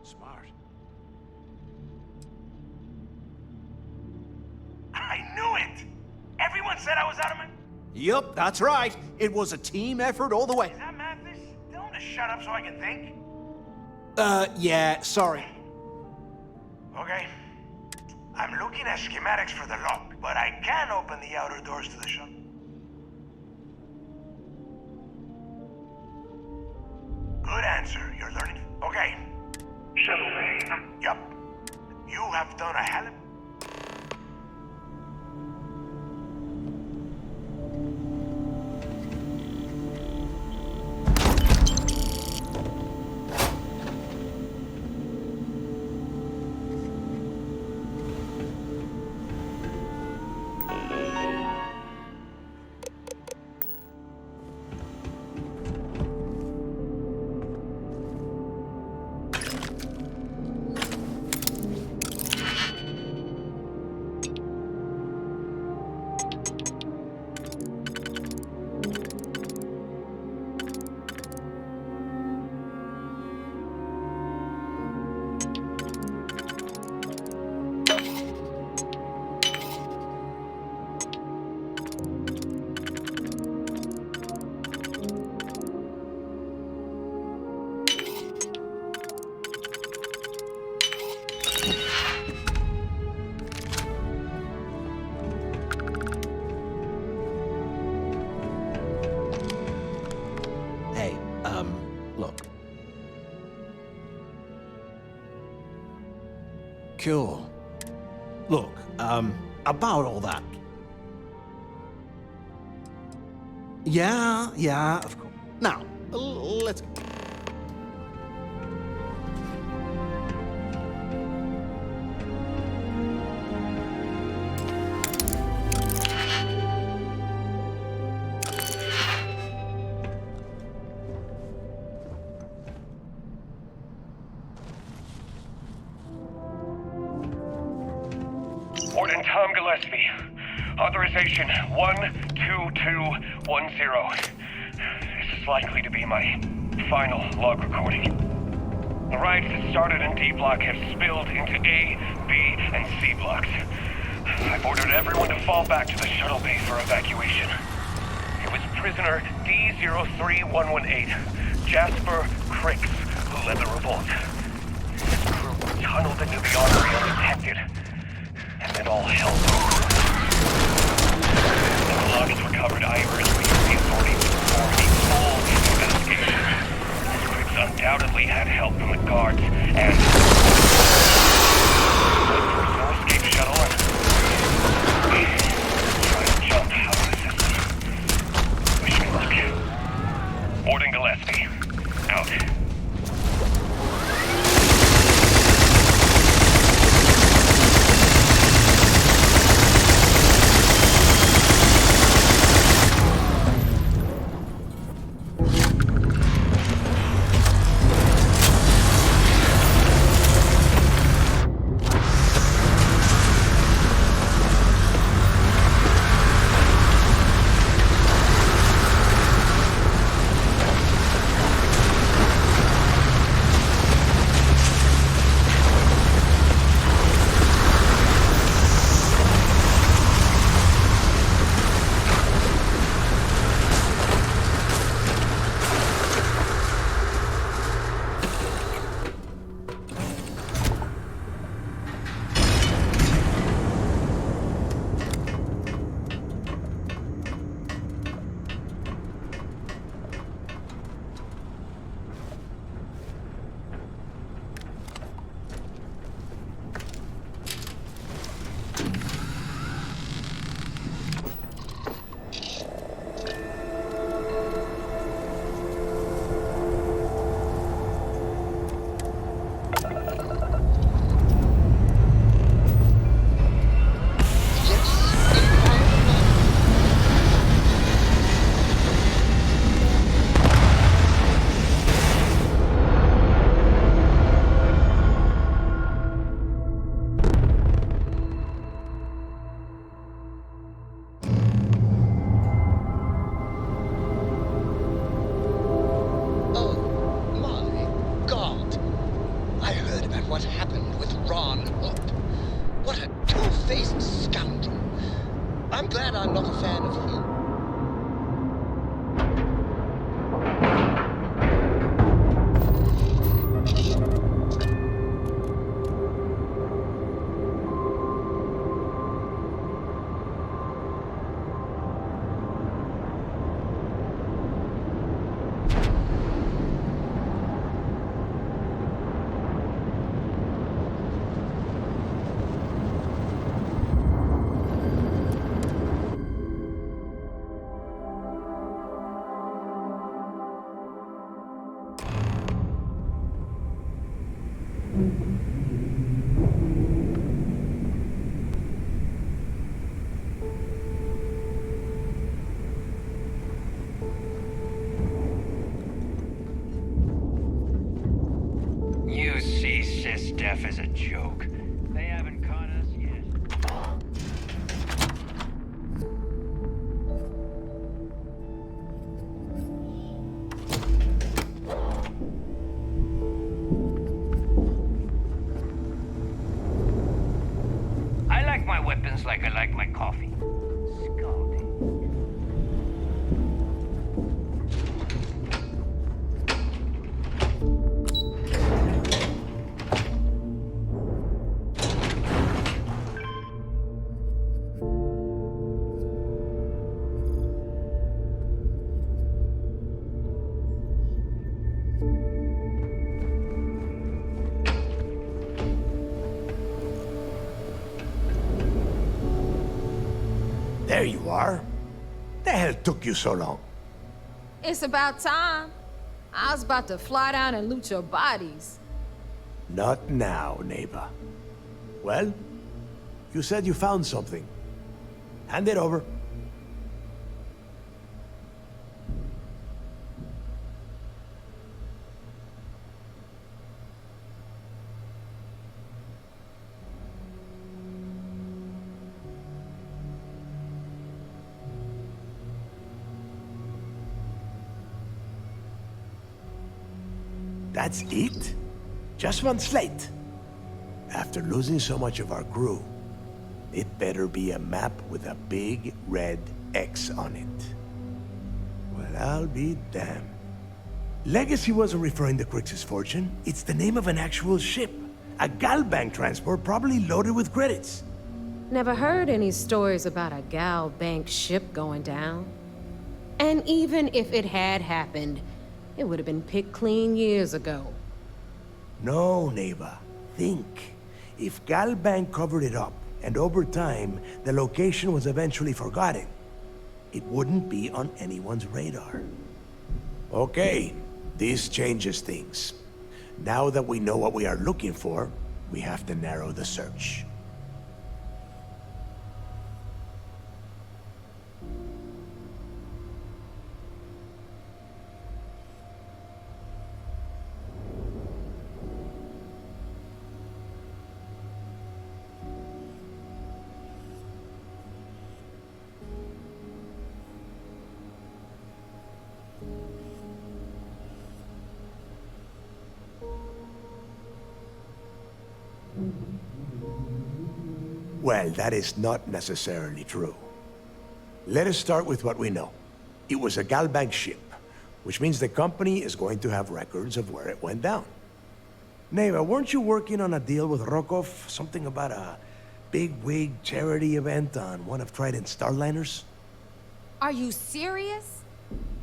Smart. I knew it! Everyone said I was out of my... Yup, that's right. It was a team effort all the way. Is that madness? Tell him to shut up so I can think. Yeah, sorry. Okay. I'm looking at schematics for the lock, but I can open the outer doors to the shop. Good answer. You're learning. Okay. Shuttle bay. Yup. You have done a hell of... Look. Cool. Look, about all that. Yeah, of course. Now, let's... Warden Tom Gillespie. Authorization 12210. This is likely to be my final log recording. The riots that started in D Block have spilled into A, B, and C blocks. I've ordered everyone to fall back to the shuttle bay for evacuation. It was prisoner D03118, Jasper Cricks, who led the revolt. His crew tunneled into the armory undetected, and then all hell broke loose. The logs recovered Irish used the authorities to perform a full investigation. Cricks undoubtedly had help from the guards and... personal escape shuttle and... trying to jump out of the system. Wish me luck. Warden Gillespie. Out. What happened with Ron Hook? What a two-faced scoundrel. I'm glad I'm not a fan of him. You see Sis Def as a joke. They haven't caught us yet. I like my weapons like I like my coffee. There you are. The hell took you so long? It's about time. I was about to fly down and loot your bodies. Not now, neighbor. Well, you said you found something. Hand it over. That's it? Just one slate? After losing so much of our crew, it better be a map with a big red X on it. Well, I'll be damned. Legacy wasn't referring to Crix's fortune. It's the name of an actual ship. A Galbank transport probably loaded with credits. Never heard any stories about a Gal Bank ship going down. And even if it had happened, it would have been picked clean years ago. No, neighbor. Think. If Galbank covered it up, and over time, the location was eventually forgotten, it wouldn't be on anyone's radar. Okay, this changes things. Now that we know what we are looking for, we have to narrow the search. Well, that is not necessarily true. Let us start with what we know. It was a Galbank ship, which means the company is going to have records of where it went down. Neva, weren't you working on a deal with Rokov? Something about a big-wig charity event on one of Trident's Starliners? Are you serious?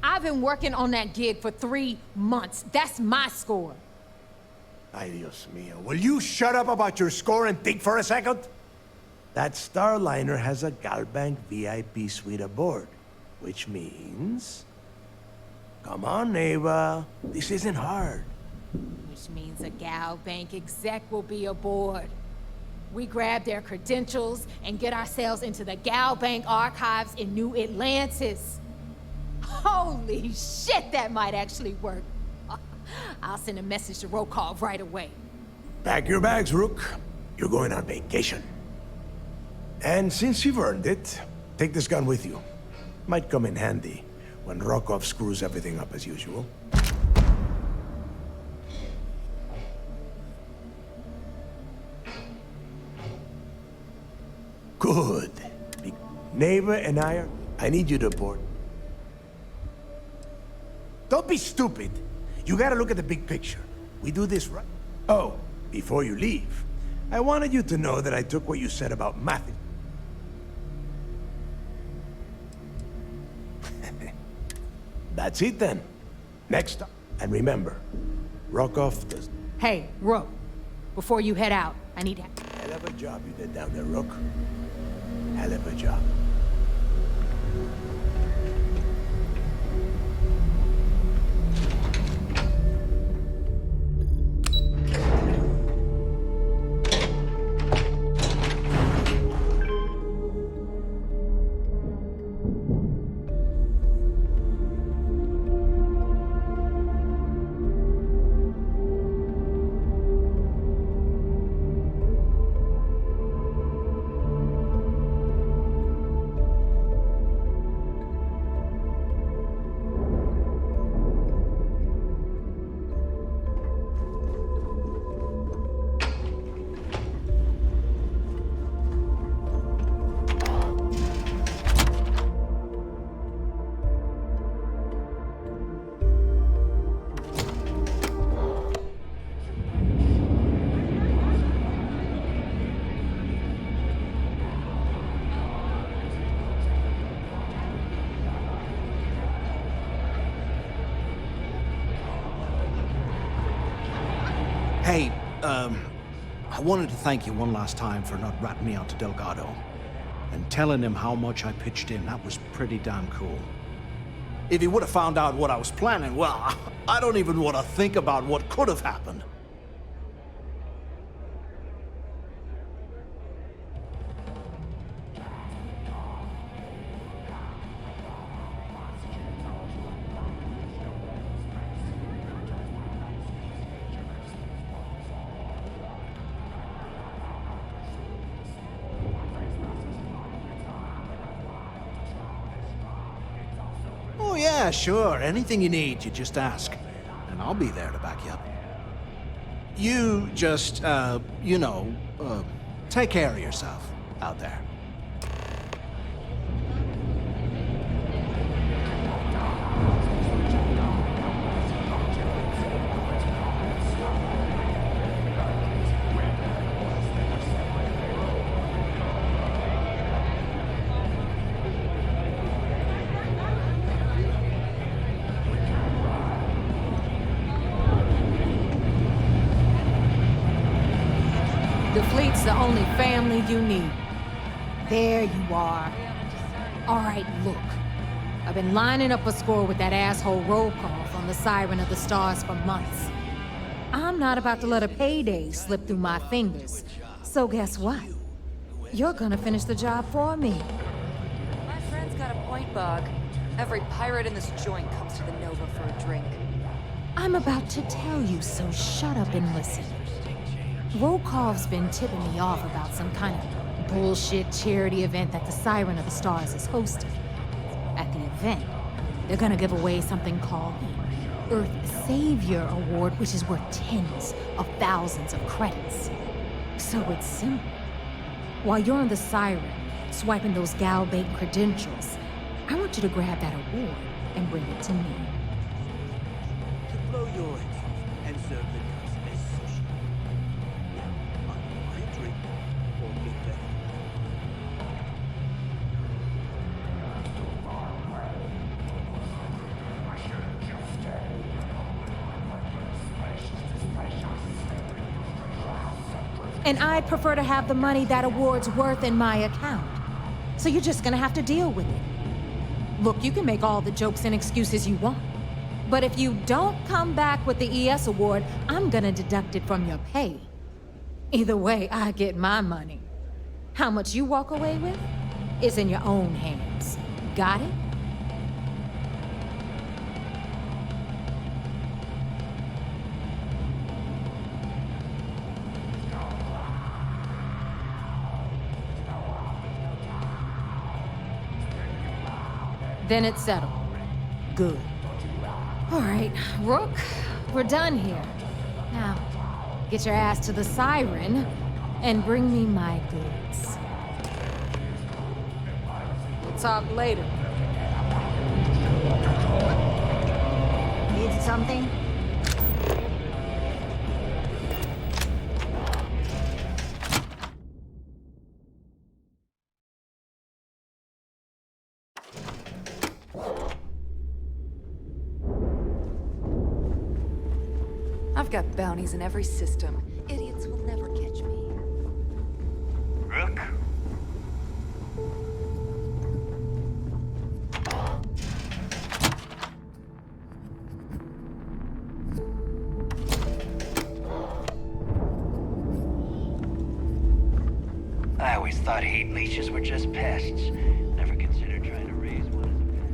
I've been working on that gig for 3 months. That's my score. Ay, Dios mío. Will you shut up about your score and think for a second? That Starliner has a Galbank VIP suite aboard, which means... Come on, Neva. This isn't hard. Which means a Gal Bank exec will be aboard. We grab their credentials and get ourselves into the Gal Bank archives in New Atlantis. Holy shit, that might actually work. I'll send a message to Rokov right away. Pack your bags, Rook. You're going on vacation. And since you've earned it, take this gun with you. Might come in handy when Rokov screws everything up as usual. Good. Neva and I need you to board. Don't be stupid. You gotta look at the big picture. We do this right. Oh, before you leave, I wanted you to know that I took what you said about Matthew. That's it then. Next up. And remember, Rokov does... Hey, Rook, before you head out, I need help. Hell of a job you did down there, Rook. Hell of a job. Hey, I wanted to thank you one last time for not ratting me out to Delgado. and telling him how much I pitched in. That was pretty damn cool. If he would have found out what I was planning, well, I don't even want to think about what could have happened. Oh yeah, sure. Anything you need, you just ask. And I'll be there to back you up. You just, take care of yourself out there. The fleet's the only family you need. There you are. All right, look. I've been lining up a score with that asshole roll call from the Siren of the Stars for months. I'm not about to let a payday slip through my fingers. So guess what? You're gonna finish the job for me. My friend's got a point, Bug. Every pirate in this joint comes to the Nova for a drink. I'm about to tell you, so shut up and listen. Volkov's been tipping me off about some kind of bullshit charity event that the Siren of the Stars is hosting. At the event, they're gonna give away something called the Earth Savior Award, which is worth tens of thousands of credits. So it's simple. While you're on the Siren, swiping those gal-bait credentials, I want you to grab that award and bring it to me. To blow your head off and serve the guys as sushi. Now, buy a drink or get ready. And I'd prefer to have the money that award's worth in my account. So you're just gonna have to deal with it. Look, you can make all the jokes and excuses you want. But if you don't come back with the ES award, I'm gonna deduct it from your pay. Either way, I get my money. How much you walk away with is in your own hands. Got it? Then it's settled. Good. All right, Rook, we're done here. Now, get your ass to the Siren and bring me my goods. We'll talk later. Need something? I've got bounties in every system. Idiots will never catch me. Rook? I always thought hate leeches were just pests. Never considered trying to raise one as a pet.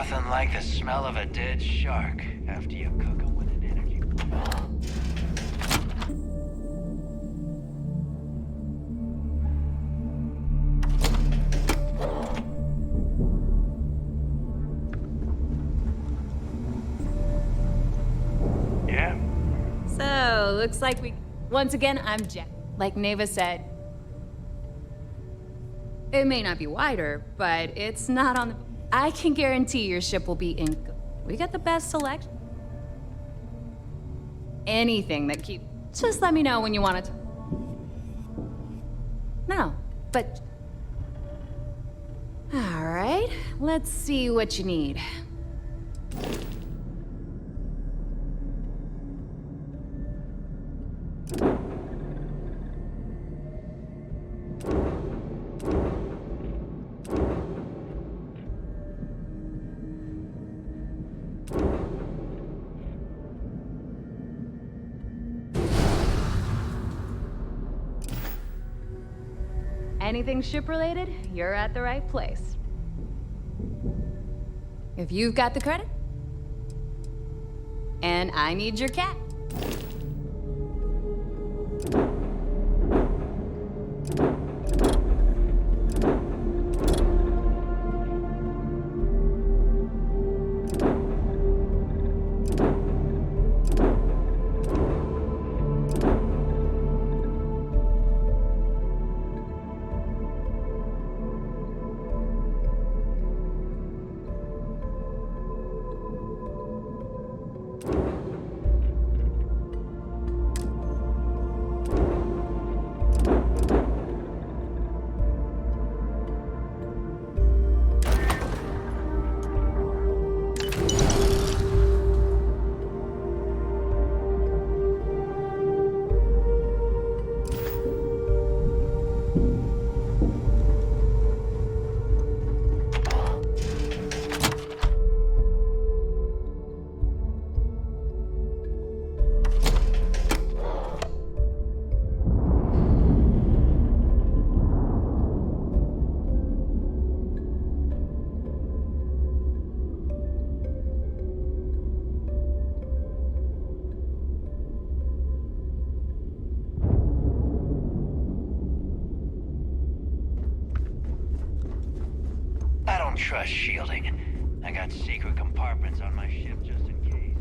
Nothing like the smell of a dead shark after you cook them with an energy ball. Yeah? So, looks like once again, I'm Jack. Like Neva said. It may not be wider, but it's not on the... I can guarantee your ship will be in... We got the best selection. Anything that keep... Just let me know when you want it. No, but... Alright, let's see what you need. Anything ship-related, you're at the right place. If you've got the credit, and I need your cat. I don't trust shielding. I got secret compartments on my ship just in case.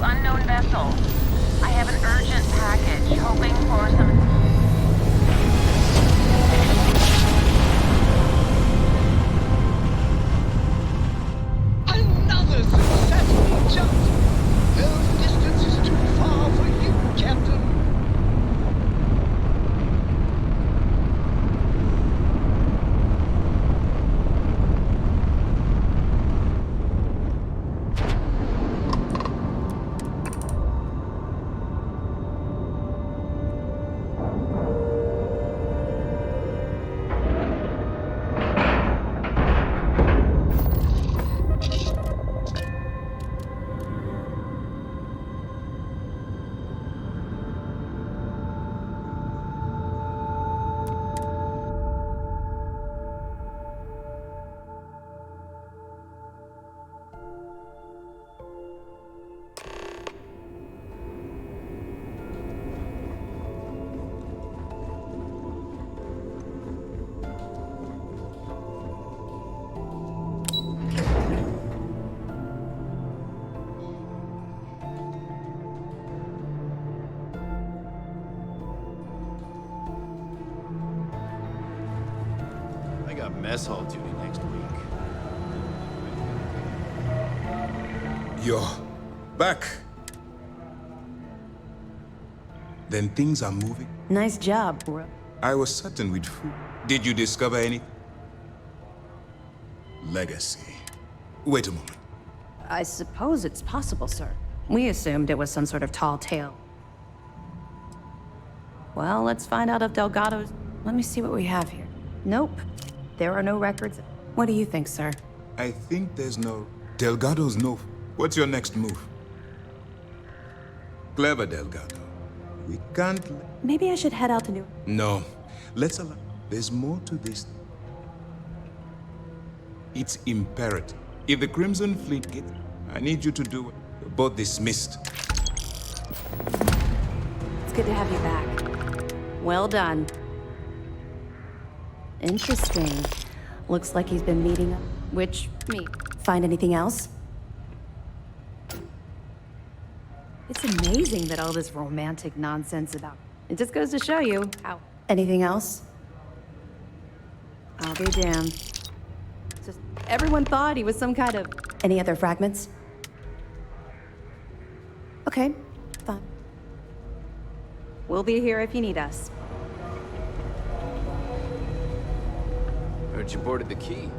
unknown vessel. I have an urgent package, hoping for some... got mess hall duty next week. You're back. Then things are moving. Nice job, bro. I was certain we'd fool. Did you discover anything? Legacy. Wait a moment. I suppose it's possible, sir. We assumed it was some sort of tall tale. Well, let's find out if Delgado's... Let me see what we have here. Nope. There are no records. What do you think, sir? I think there's no... Delgado's no... What's your next move? Clever, Delgado. We can't... Maybe I should head out to New... No. Let's allow... There's more to this. It's imperative. If the Crimson Fleet gets... I need you to do it. You're both dismissed. It's good to have you back. Well done. Interesting. Looks like he's been meeting up. Which, me. Find anything else? It's amazing that all this romantic nonsense about... It just goes to show you how... Anything else? I'll be damned. Just everyone thought he was some kind of... Any other fragments? Okay, fine. We'll be here if you need us. Heard you boarded the key.